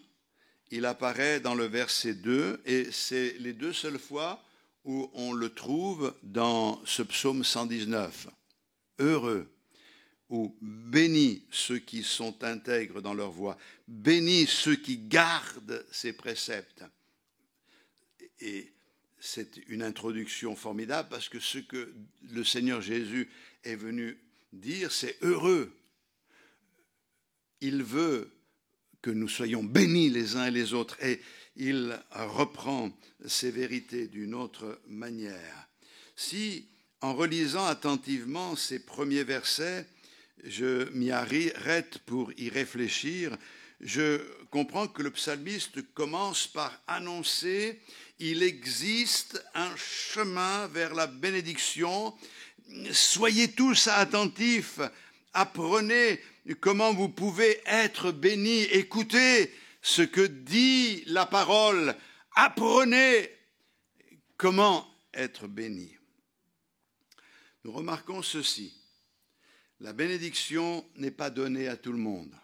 [SPEAKER 4] il apparaît dans le verset 2, et c'est les deux seules fois où on le trouve dans ce psaume 119. Heureux, ou bénis ceux qui sont intègres dans leur voie, bénis ceux qui gardent ses préceptes. Et c'est une introduction formidable parce que ce que le Seigneur Jésus est venu dire, c'est heureux. Il veut que nous soyons bénis les uns et les autres et il reprend ces vérités d'une autre manière. Si, en relisant attentivement ces premiers versets, je m'y arrête pour y réfléchir, je comprends que le psalmiste commence par annoncer « Il existe un chemin vers la bénédiction, soyez tous attentifs, apprenez comment vous pouvez être bénis, écoutez ce que dit la parole, apprenez comment être bénis. » Nous remarquons ceci, la bénédiction n'est pas donnée à tout le monde.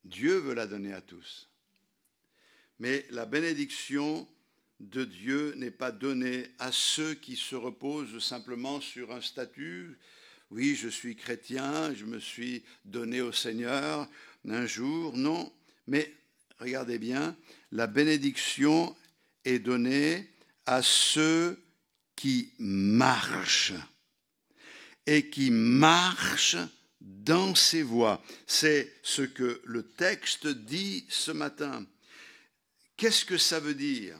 [SPEAKER 4] Dieu veut la donner à tous. Mais la bénédiction de Dieu n'est pas donnée à ceux qui se reposent simplement sur un statut. Oui, je suis chrétien, je me suis donné au Seigneur un jour. Non, mais regardez bien, la bénédiction est donnée à ceux qui marchent et qui marchent dans ses voies. C'est ce que le texte dit ce matin. Qu'est-ce que ça veut dire?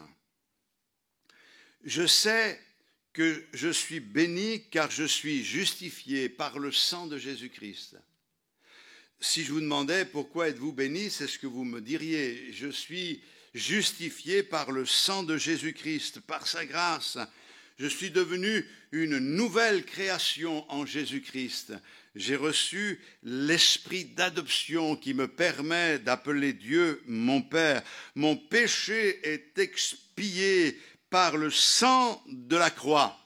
[SPEAKER 4] Je sais que je suis béni car je suis justifié par le sang de Jésus-Christ. Si je vous demandais pourquoi êtes-vous béni, c'est ce que vous me diriez. Je suis justifié par le sang de Jésus-Christ, par sa grâce. Je suis devenu une nouvelle création en Jésus-Christ. J'ai reçu l'esprit d'adoption qui me permet d'appeler Dieu mon Père. Mon péché est expié par le sang de la croix.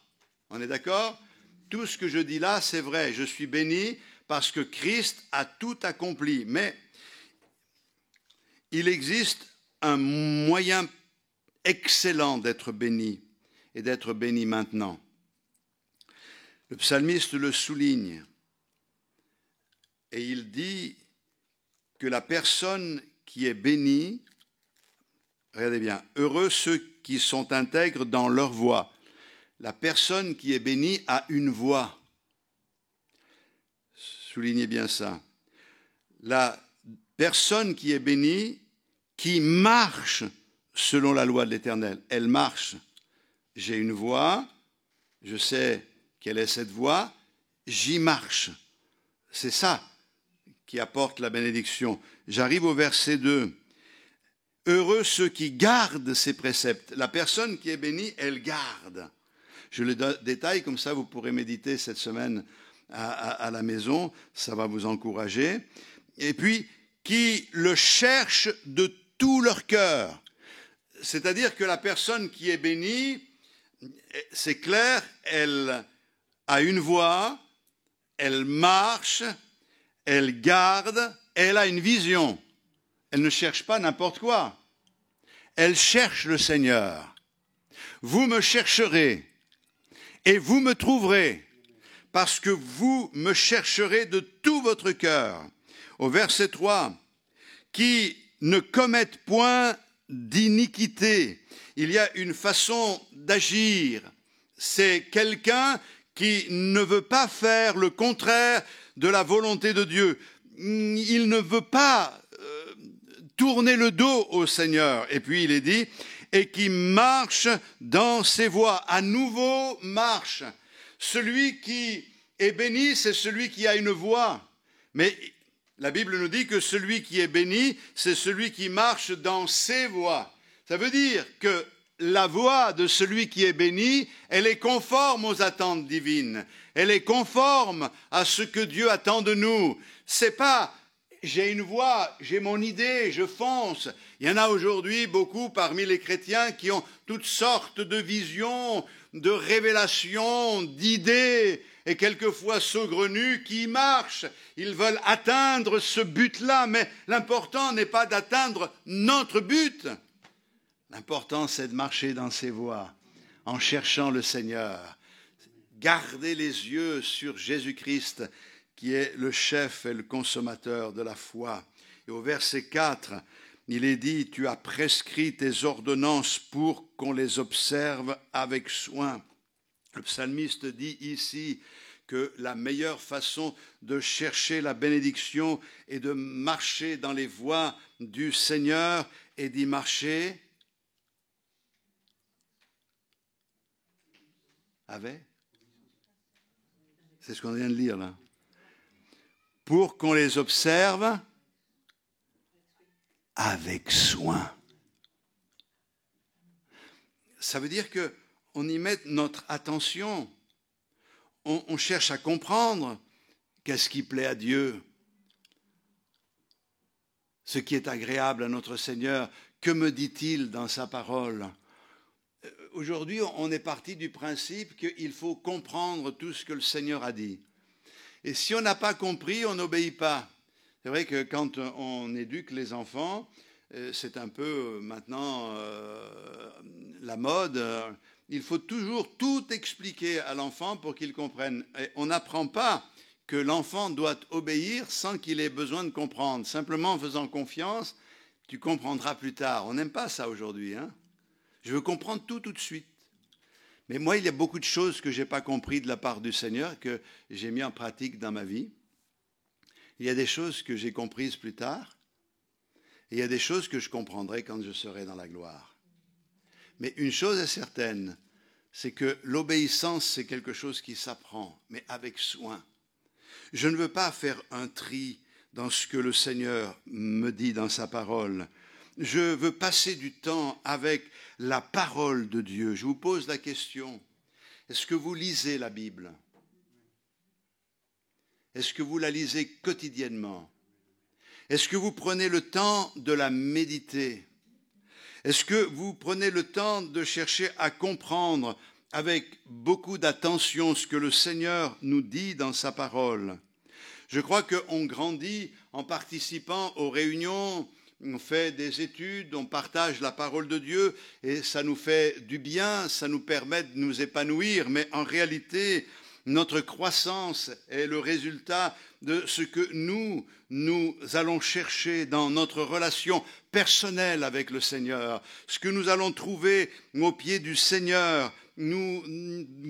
[SPEAKER 4] On est d'accord? Tout ce que je dis là, c'est vrai. Je suis béni parce que Christ a tout accompli. Mais il existe un moyen excellent d'être béni et d'être béni maintenant. Le psalmiste le souligne et il dit que la personne qui est bénie, regardez bien, heureux ceux qui sont intègres dans leur voie. La personne qui est bénie a une voie. Soulignez bien ça. La personne qui est bénie, qui marche selon la loi de l'Éternel, elle marche. J'ai une voie, je sais quelle est cette voie, j'y marche. C'est ça qui apporte la bénédiction. J'arrive au verset 2. Heureux ceux qui gardent ses préceptes. La personne qui est bénie, elle garde. Je le détaille, comme ça vous pourrez méditer cette semaine à la maison, ça va vous encourager. Et puis, qui le cherchent de tout leur cœur. C'est-à-dire que la personne qui est bénie, c'est clair, elle a une voie, elle marche, elle garde, elle a une vision. Elle ne cherche pas n'importe quoi. Elle cherche le Seigneur. Vous me chercherez et vous me trouverez parce que vous me chercherez de tout votre cœur. Au verset 3, qui ne commettent point d'iniquité. Il y a une façon d'agir. C'est quelqu'un qui ne veut pas faire le contraire de la volonté de Dieu. Il ne veut pas tourner le dos au Seigneur. Et puis il est dit, et qui marche dans ses voies. À nouveau, marche. Celui qui est béni, c'est celui qui a une voie. Mais la Bible nous dit que celui qui est béni, c'est celui qui marche dans ses voies. Ça veut dire que la voix de celui qui est béni, elle est conforme aux attentes divines. Elle est conforme à ce que Dieu attend de nous. C'est pas j'ai une voix, j'ai mon idée, je fonce. Il y en a aujourd'hui beaucoup parmi les chrétiens qui ont toutes sortes de visions, de révélations, d'idées, et quelquefois saugrenus qui marchent. Ils veulent atteindre ce but-là, mais l'important n'est pas d'atteindre notre but. L'important, c'est de marcher dans ses voies, en cherchant le Seigneur. Garder les yeux sur Jésus-Christ, qui est le chef et le consommateur de la foi. Et au verset 4, il est dit, tu as prescrit tes ordonnances pour qu'on les observe avec soin. Le psalmiste dit ici que la meilleure façon de chercher la bénédiction est de marcher dans les voies du Seigneur et d'y marcher avec. C'est ce qu'on vient de lire là. Pour qu'on les observe avec soin. Ça veut dire qu'on y met notre attention. On cherche à comprendre qu'est-ce qui plaît à Dieu, ce qui est agréable à notre Seigneur. Que me dit-il dans sa parole? Aujourd'hui, on est parti du principe qu'il faut comprendre tout ce que le Seigneur a dit. Et si on n'a pas compris, on n'obéit pas. C'est vrai que quand on éduque les enfants, c'est un peu maintenant la mode. Il faut toujours tout expliquer à l'enfant pour qu'il comprenne. Et on n'apprend pas que l'enfant doit obéir sans qu'il ait besoin de comprendre. Simplement en faisant confiance, tu comprendras plus tard. On n'aime pas ça aujourd'hui, hein? Je veux comprendre tout de suite. Mais moi, il y a beaucoup de choses que je n'ai pas compris de la part du Seigneur, que j'ai mis en pratique dans ma vie. Il y a des choses que j'ai comprises plus tard, et il y a des choses que je comprendrai quand je serai dans la gloire. Mais une chose est certaine, c'est que l'obéissance, c'est quelque chose qui s'apprend, mais avec soin. Je ne veux pas faire un tri dans ce que le Seigneur me dit dans sa parole. Je veux passer du temps avec la parole de Dieu. Je vous pose la question, est-ce que vous lisez la Bible? Est-ce que vous la lisez quotidiennement? Est-ce que vous prenez le temps de la méditer? Est-ce que vous prenez le temps de chercher à comprendre avec beaucoup d'attention ce que le Seigneur nous dit dans sa parole? Je crois qu'on grandit en participant aux réunions. On fait des études, on partage la parole de Dieu et ça nous fait du bien, ça nous permet de nous épanouir. Mais en réalité, notre croissance est le résultat de ce que nous allons chercher dans notre relation personnelle avec le Seigneur. Ce que nous allons trouver au pied du Seigneur. Nous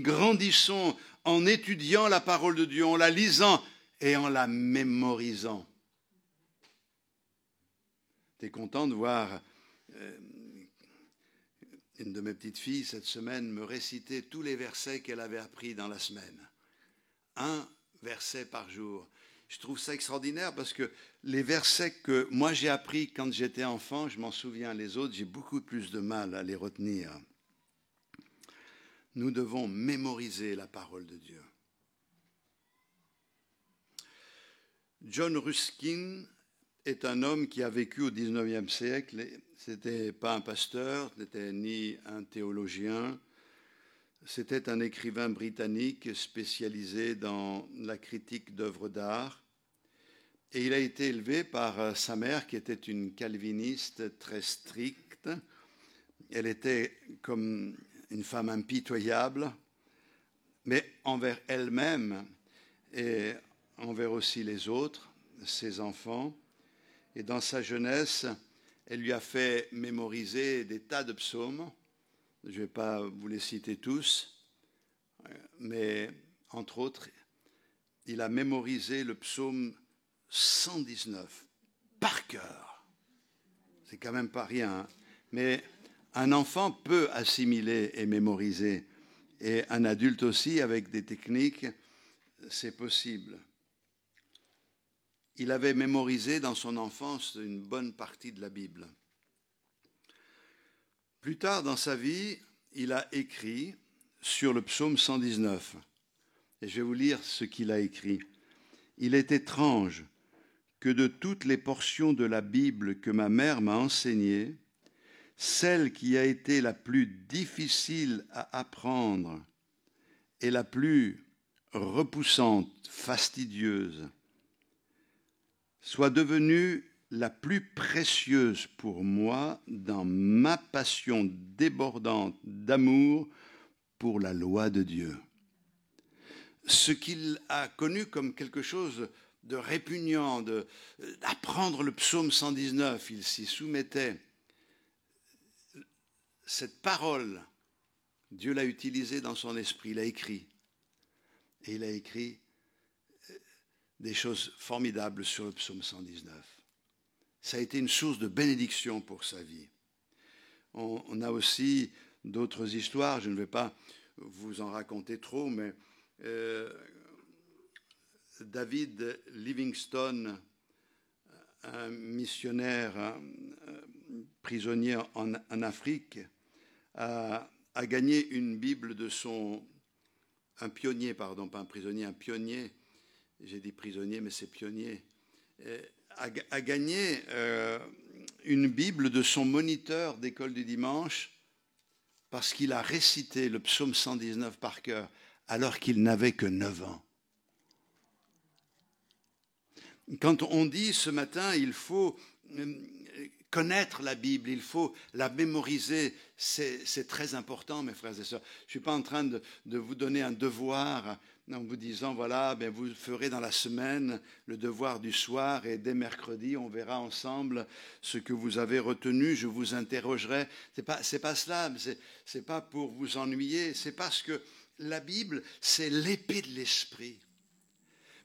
[SPEAKER 4] grandissons en étudiant la parole de Dieu, en la lisant et en la mémorisant. J'étais content de voir une de mes petites filles cette semaine me réciter tous les versets qu'elle avait appris dans la semaine. Un verset par jour. Je trouve ça extraordinaire parce que les versets que moi j'ai appris quand j'étais enfant, je m'en souviens, les autres, j'ai beaucoup plus de mal à les retenir. Nous devons mémoriser la parole de Dieu. John Ruskin est un homme qui a vécu au XIXe siècle. Ce n'était pas un pasteur, ce n'était ni un théologien. C'était un écrivain britannique spécialisé dans la critique d'œuvres d'art. Et il a été élevé par sa mère, qui était une calviniste très stricte. Elle était comme une femme impitoyable, mais envers elle-même et envers aussi les autres, ses enfants. Et dans sa jeunesse, elle lui a fait mémoriser des tas de psaumes. Je ne vais pas vous les citer tous, mais entre autres, il a mémorisé le psaume 119 par cœur. C'est quand même pas rien, hein? Mais un enfant peut assimiler et mémoriser, et un adulte aussi, avec des techniques, c'est possible. Il avait mémorisé dans son enfance une bonne partie de la Bible. Plus tard dans sa vie, il a écrit sur le psaume 119. Et je vais vous lire ce qu'il a écrit. « Il est étrange que de toutes les portions de la Bible que ma mère m'a enseignées, celle qui a été la plus difficile à apprendre et la plus repoussante, fastidieuse, soit devenue la plus précieuse pour moi dans ma passion débordante d'amour pour la loi de Dieu. » Ce qu'il a connu comme quelque chose de répugnant, d'apprendre le psaume 119, il s'y soumettait. Cette parole, Dieu l'a utilisée dans son esprit, il a écrit. Et il a écrit des choses formidables sur le psaume 119. Ça a été une source de bénédiction pour sa vie. On a aussi d'autres histoires, je ne vais pas vous en raconter trop, mais David Livingstone, un missionnaire prisonnier en Afrique, a gagné une Bible de un pionnier, pardon, pas un prisonnier, un pionnier, j'ai dit prisonnier, mais c'est pionnier, a gagné une Bible de son moniteur d'école du dimanche parce qu'il a récité le psaume 119 par cœur alors qu'il n'avait que 9 ans. Quand on dit ce matin, il faut connaître la Bible, il faut la mémoriser, c'est très important, mes frères et sœurs. Je ne suis pas en train de vous donner un devoir en vous disant, voilà, ben vous ferez dans la semaine le devoir du soir et dès mercredi, on verra ensemble ce que vous avez retenu, je vous interrogerai. C'est pas cela, c'est pas pour vous ennuyer, c'est parce que la Bible, c'est l'épée de l'esprit.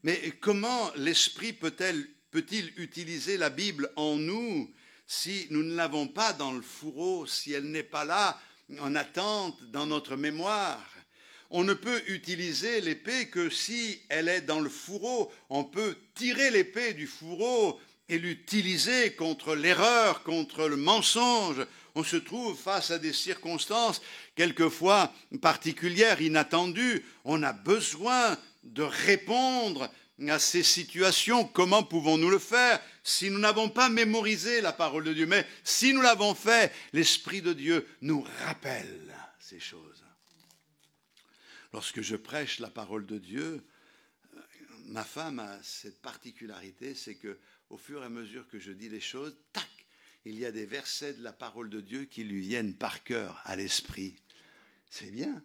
[SPEAKER 4] Mais comment l'esprit peut-il utiliser la Bible en nous si nous ne l'avons pas dans le fourreau, si elle n'est pas là en attente dans notre mémoire? On ne peut utiliser l'épée que si elle est dans le fourreau. On peut tirer l'épée du fourreau et l'utiliser contre l'erreur, contre le mensonge. On se trouve face à des circonstances quelquefois particulières, inattendues. On a besoin de répondre à ces situations. Comment pouvons-nous le faire si nous n'avons pas mémorisé la parole de Dieu? Mais si nous l'avons fait, l'Esprit de Dieu nous rappelle ces choses. Lorsque je prêche la parole de Dieu, ma femme a cette particularité, c'est que au fur et à mesure que je dis les choses, tac, il y a des versets de la parole de Dieu qui lui viennent par cœur, à l'esprit. C'est bien.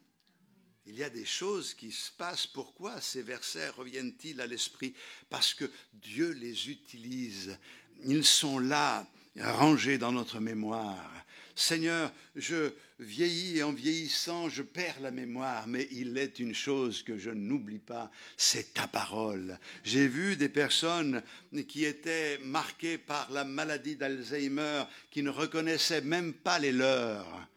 [SPEAKER 4] Il y a des choses qui se passent. Pourquoi ces versets reviennent-ils à l'esprit? Parce que Dieu les utilise. Ils sont là, rangés dans notre mémoire. Seigneur, je vieillis et en vieillissant, je perds la mémoire, mais il est une chose que je n'oublie pas, c'est ta parole. J'ai vu des personnes qui étaient marquées par la maladie d'Alzheimer, qui ne reconnaissaient même pas les leurs,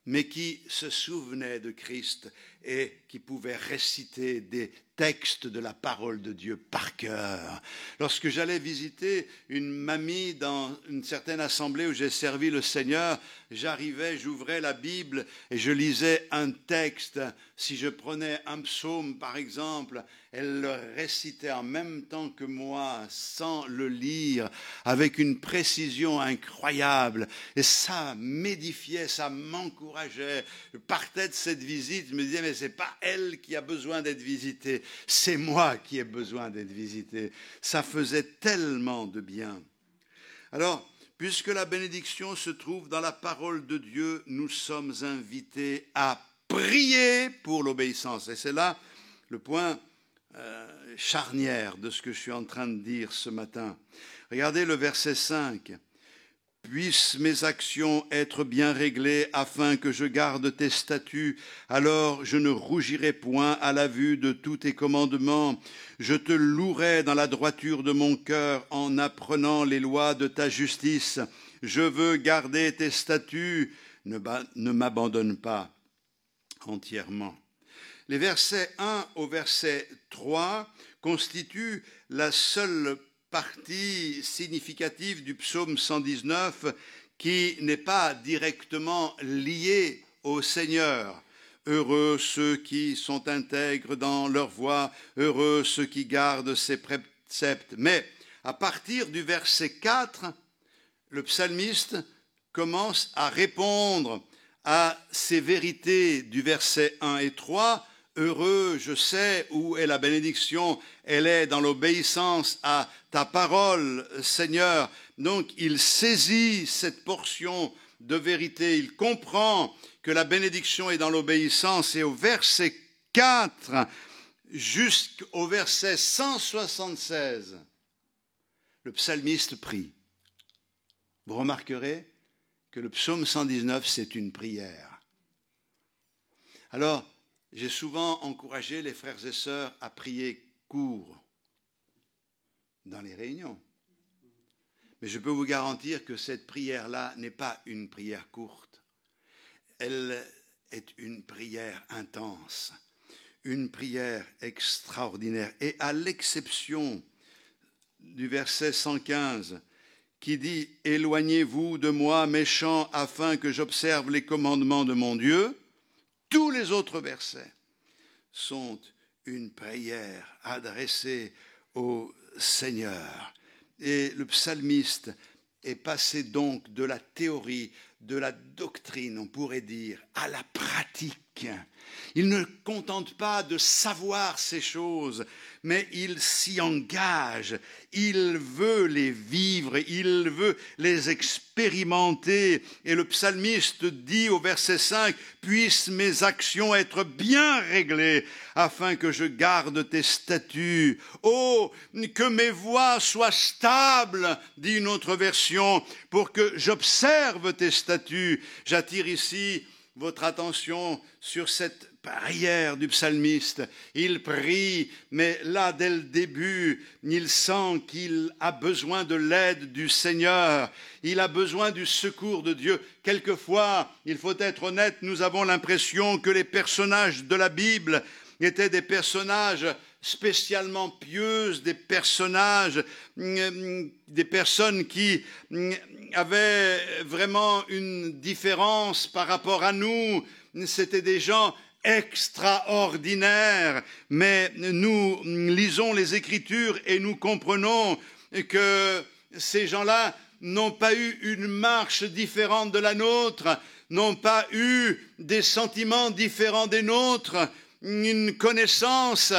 [SPEAKER 4] mais qui se souvenaient de Christ et qui pouvaient réciter des textes de la parole de Dieu par cœur. Lorsque j'allais visiter une mamie dans une certaine assemblée où j'ai servi le Seigneur, j'arrivais, j'ouvrais la Bible et je lisais un texte. Si je prenais un psaume, par exemple, elle le récitait en même temps que moi, sans le lire, avec une précision incroyable. Et ça m'édifiait, ça m'encourageait. Je partais de cette visite, je me disais, mais c'est pas elle qui a besoin d'être visitée, c'est moi qui ai besoin d'être visité. Ça faisait tellement de bien. Alors, puisque la bénédiction se trouve dans la parole de Dieu, nous sommes invités à prier pour l'obéissance. Et c'est là le point charnière de ce que je suis en train de dire ce matin. Regardez le verset 5. Puissent mes actions être bien réglées afin que je garde tes statuts, alors je ne rougirai point à la vue de tous tes commandements. Je te louerai dans la droiture de mon cœur en apprenant les lois de ta justice. Je veux garder tes statuts, ne m'abandonne pas entièrement. Les versets 1 au verset 3 constituent la seule partie significative du psaume 119 qui n'est pas directement lié au Seigneur. Heureux ceux qui sont intègres dans leur voie, heureux ceux qui gardent ses préceptes. Mais à partir du verset 4, le psalmiste commence à répondre à ces vérités du verset 1 et 3. Heureux, je sais où est la bénédiction, elle est dans l'obéissance à ta parole, Seigneur. Donc il saisit cette portion de vérité, il comprend que la bénédiction est dans l'obéissance, et au verset 4 jusqu'au verset 176, le psalmiste prie. Vous remarquerez que le psaume 119, c'est une prière. Alors, j'ai souvent encouragé les frères et sœurs à prier court dans les réunions. Mais je peux vous garantir que cette prière-là n'est pas une prière courte. Elle est une prière intense, une prière extraordinaire. Et à l'exception du verset 115, qui dit « Éloignez-vous de moi, méchants, afin que j'observe les commandements de mon Dieu », tous les autres versets sont une prière adressée au Seigneur. Et le psalmiste est passé donc de la théorie, de la doctrine, on pourrait dire, à la pratique. Il ne contente pas de savoir ces choses, mais il s'y engage, il veut les vivre, il veut les expérimenter. Et le psalmiste dit au verset 5, « Puissent mes actions être bien réglées, afin que je garde tes statuts. Oh, que mes voies soient stables, dit une autre version, pour que j'observe tes statuts. » J'attire ici votre attention sur cette prière du psalmiste. Il prie, mais là, dès le début, il sent qu'il a besoin de l'aide du Seigneur. Il a besoin du secours de Dieu. Quelquefois, il faut être honnête, nous avons l'impression que les personnages de la Bible étaient des personnages spécialement pieuses, des personnes qui avaient vraiment une différence par rapport à nous. C'était des gens extraordinaires, mais nous lisons les Écritures et nous comprenons que ces gens-là n'ont pas eu une marche différente de la nôtre, n'ont pas eu des sentiments différents des nôtres. Une connaissance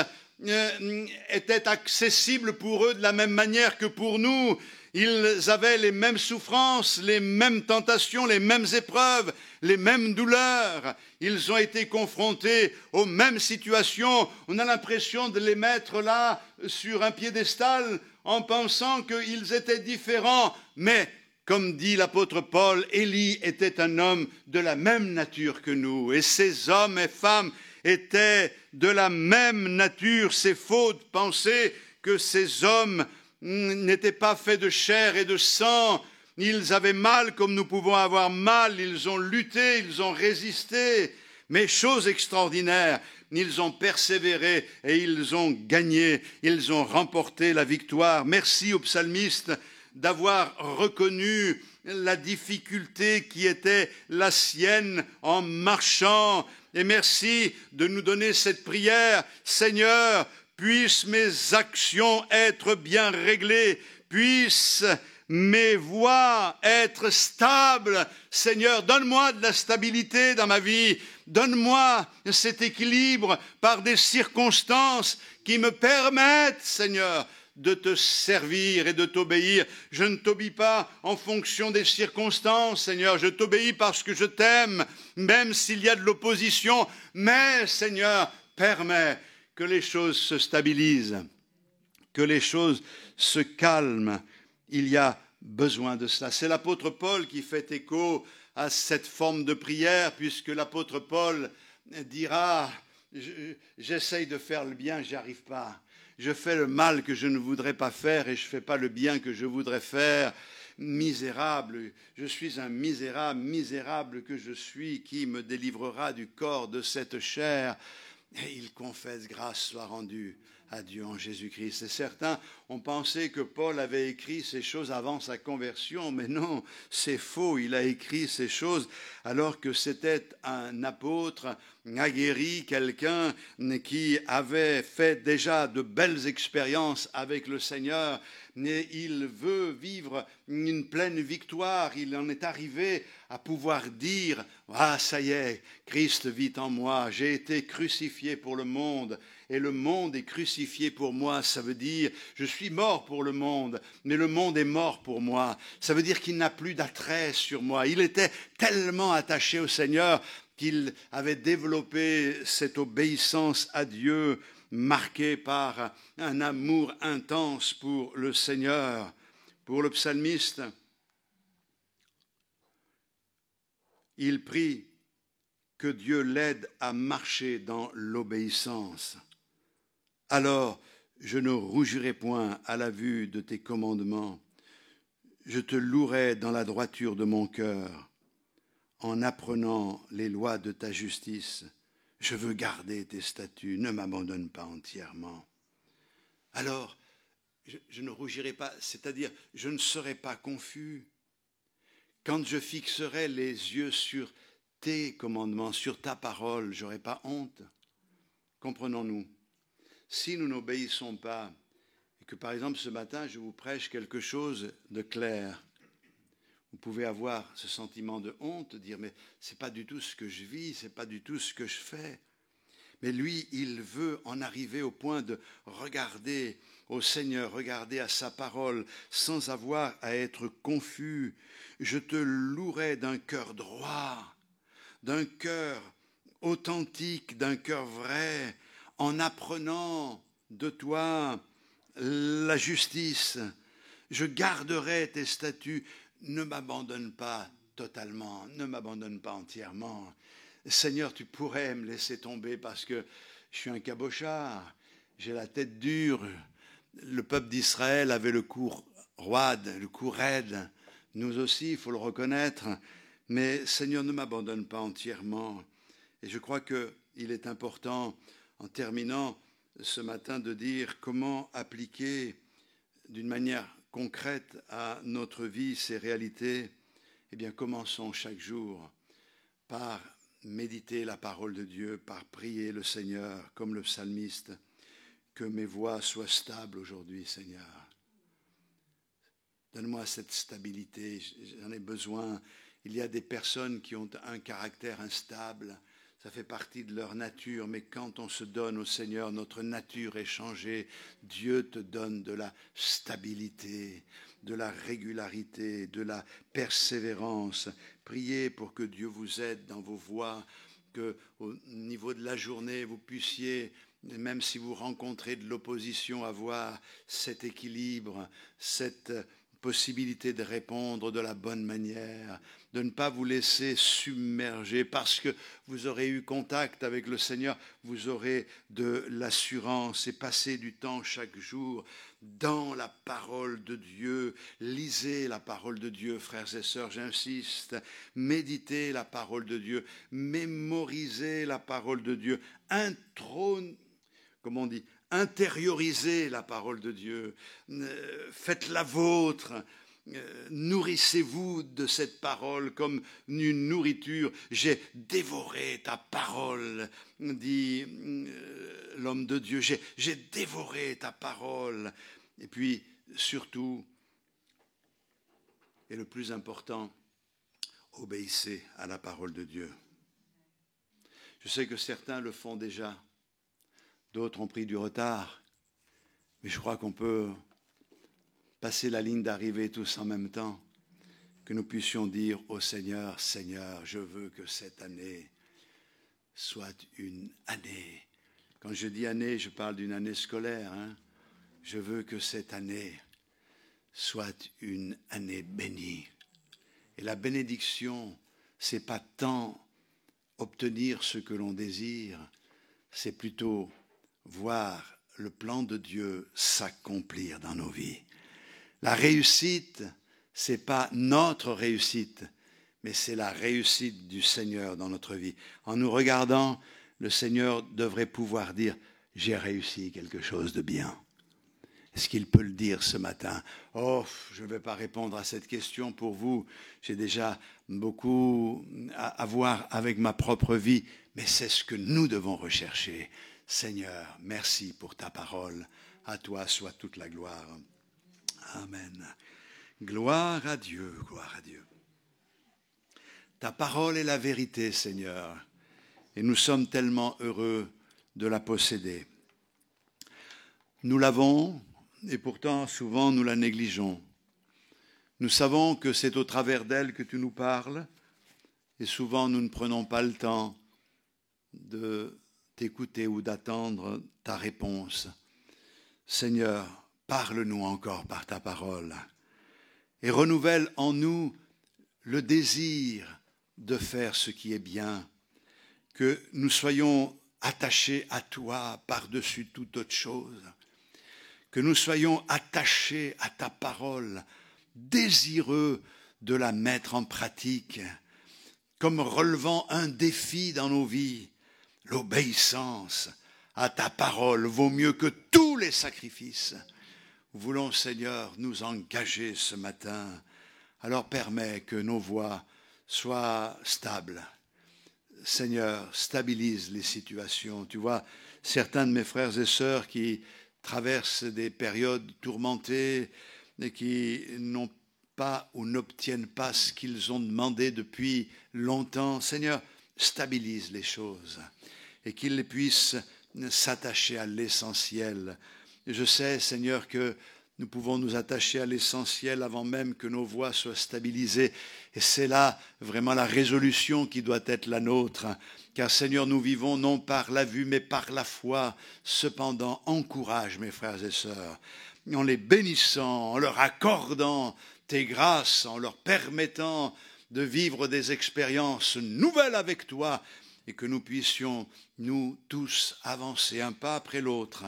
[SPEAKER 4] était accessible pour eux de la même manière que pour nous. Ils avaient les mêmes souffrances, les mêmes tentations, les mêmes épreuves, les mêmes douleurs. Ils ont été confrontés aux mêmes situations. On a l'impression de les mettre là sur un piédestal en pensant qu'ils étaient différents. Mais, comme dit l'apôtre Paul, Élie était un homme de la même nature que nous. Et ces hommes et femmes étaient de la même nature. C'est faux de penser que ces hommes n'étaient pas faits de chair et de sang. Ils avaient mal comme nous pouvons avoir mal. Ils ont lutté, ils ont résisté. Mais chose extraordinaire, ils ont persévéré et ils ont gagné. Ils ont remporté la victoire. Merci au psalmiste d'avoir reconnu la difficulté qui était la sienne en marchant. Et merci de nous donner cette prière. Seigneur, puissent mes actions être bien réglées, puissent mes voies être stables. Seigneur, donne-moi de la stabilité dans ma vie. Donne-moi cet équilibre par des circonstances qui me permettent, Seigneur, de te servir et de t'obéir. Je ne t'obéis pas en fonction des circonstances, Seigneur. Je t'obéis parce que je t'aime, même s'il y a de l'opposition. Mais, Seigneur, permets que les choses se stabilisent, que les choses se calment. Il y a besoin de cela. C'est l'apôtre Paul qui fait écho à cette forme de prière, puisque l'apôtre Paul dira « J'essaye de faire le bien, j'y arrive pas. Je fais le mal que je ne voudrais pas faire et je ne fais pas le bien que je voudrais faire. Misérable, je suis un misérable, misérable que je suis, qui me délivrera du corps de cette chair ?» Et il confesse, grâce soit rendue à Dieu en Jésus-Christ. Et certains ont pensé que Paul avait écrit ces choses avant sa conversion, mais non, c'est faux. Il a écrit ces choses alors que c'était un apôtre aguerri, quelqu'un qui avait fait déjà de belles expériences avec le Seigneur, mais il veut vivre une pleine victoire. Il en est arrivé à pouvoir dire « Ah, ça y est, Christ vit en moi, j'ai été crucifié pour le monde et le monde est crucifié pour moi. » Ça veut dire « Je suis mort pour le monde, mais le monde est mort pour moi. » Ça veut dire qu'il n'a plus d'attrait sur moi. Il était tellement attaché au Seigneur qu'il avait développé cette obéissance à Dieu marquée par un amour intense pour le Seigneur. Pour le psalmiste, il prie que Dieu l'aide à marcher dans l'obéissance. Alors, je ne rougirai point à la vue de tes commandements. Je te louerai dans la droiture de mon cœur, en apprenant les lois de ta justice. Je veux garder tes statuts, ne m'abandonne pas entièrement. Alors, je ne rougirai pas, c'est-à-dire, je ne serai pas confus. Quand je fixerai les yeux sur tes commandements, sur ta parole, je n'aurai pas honte. Comprenons-nous. Si nous n'obéissons pas, et que par exemple ce matin je vous prêche quelque chose de clair, vous pouvez avoir ce sentiment de honte, dire mais ce n'est pas du tout ce que je vis, ce n'est pas du tout ce que je fais. Mais lui, il veut en arriver au point de regarder au Seigneur, regarder à sa parole, sans avoir à être confus. Je te louerai d'un cœur droit, d'un cœur authentique, d'un cœur vrai, en apprenant de toi la justice. Je garderai tes statuts. Ne m'abandonne pas totalement, ne m'abandonne pas entièrement. Seigneur, tu pourrais me laisser tomber parce que je suis un cabochard, j'ai la tête dure. Le peuple d'Israël avait le cou roide, le cou raide. Nous aussi, il faut le reconnaître. Mais Seigneur, ne m'abandonne pas entièrement. Et je crois qu'il est important, en terminant ce matin, de dire comment appliquer d'une manière concrète à notre vie ces réalités. Eh bien, commençons chaque jour par méditer la parole de Dieu, par prier le Seigneur, comme le psalmiste. Que mes voies soient stables aujourd'hui, Seigneur. Donne-moi cette stabilité, j'en ai besoin. Il y a des personnes qui ont un caractère instable, ça fait partie de leur nature, mais quand on se donne au Seigneur, notre nature est changée. Dieu te donne de la stabilité, de la régularité, de la persévérance. Priez pour que Dieu vous aide dans vos voies, qu'au niveau de la journée, vous puissiez, même si vous rencontrez de l'opposition, avoir cet équilibre, cette possibilité de répondre de la bonne manière, de ne pas vous laisser submerger parce que vous aurez eu contact avec le Seigneur, vous aurez de l'assurance et passez du temps chaque jour dans la parole de Dieu. Lisez la parole de Dieu, frères et sœurs, j'insiste, méditez la parole de Dieu, mémorisez la parole de Dieu, intériorisez la parole de Dieu, faites-la vôtre, nourrissez-vous de cette parole comme une nourriture. J'ai dévoré ta parole, dit l'homme de Dieu, j'ai dévoré ta parole. Et puis, surtout, et le plus important, obéissez à la parole de Dieu. Je sais que certains le font déjà. D'autres ont pris du retard, mais je crois qu'on peut passer la ligne d'arrivée tous en même temps, que nous puissions dire au Seigneur, Seigneur, je veux que cette année soit une année. Quand je dis année, je parle d'une année scolaire. Je veux que cette année soit une année bénie. Et la bénédiction, c'est pas tant obtenir ce que l'on désire, c'est plutôt voir le plan de Dieu s'accomplir dans nos vies. La réussite, c'est pas notre réussite, mais c'est la réussite du Seigneur dans notre vie. En nous regardant, le Seigneur devrait pouvoir dire « j'ai réussi quelque chose de bien. Est-ce qu'il peut le dire ce matin? Oh, je ne vais pas répondre à cette question pour vous. J'ai déjà beaucoup à voir avec ma propre vie, mais c'est ce que nous devons rechercher. Seigneur, merci pour ta parole. À toi soit toute la gloire. Amen. Gloire à Dieu, gloire à Dieu. Ta parole est la vérité, Seigneur, et nous sommes tellement heureux de la posséder. Nous l'avons, et pourtant souvent nous la négligeons. Nous savons que c'est au travers d'elle que tu nous parles, et souvent nous ne prenons pas le temps de t'écouter ou d'attendre ta réponse. Seigneur, parle-nous encore par ta parole, et renouvelle en nous le désir de faire ce qui est bien, que nous soyons attachés à toi par-dessus toute autre chose, que nous soyons attachés à ta parole, désireux de la mettre en pratique, comme relevant un défi dans nos vies. L'obéissance à ta parole vaut mieux que tous les sacrifices. Nous voulons, Seigneur, nous engager ce matin. Alors permets que nos voix soient stables. Seigneur, stabilise les situations. Tu vois, certains de mes frères et sœurs qui traversent des périodes tourmentées et qui n'ont pas ou n'obtiennent pas ce qu'ils ont demandé depuis longtemps. Seigneur, stabilise les choses et qu'ils puissent s'attacher à l'essentiel. Je sais, Seigneur, que nous pouvons nous attacher à l'essentiel avant même que nos voix soient stabilisées. Et c'est là vraiment la résolution qui doit être la nôtre. Car Seigneur, nous vivons non par la vue, mais par la foi. Cependant, encourage mes frères et sœurs, en les bénissant, en leur accordant tes grâces, en leur permettant de vivre des expériences nouvelles avec toi, et que nous puissions, nous tous, avancer un pas après l'autre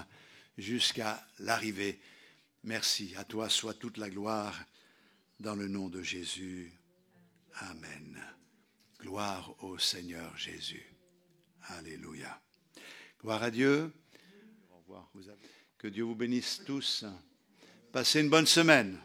[SPEAKER 4] jusqu'à l'arrivée. Merci, à toi soit toute la gloire, dans le nom de Jésus. Amen. Gloire au Seigneur Jésus. Alléluia. Gloire à Dieu. Au revoir. Que Dieu vous bénisse tous. Passez une bonne semaine.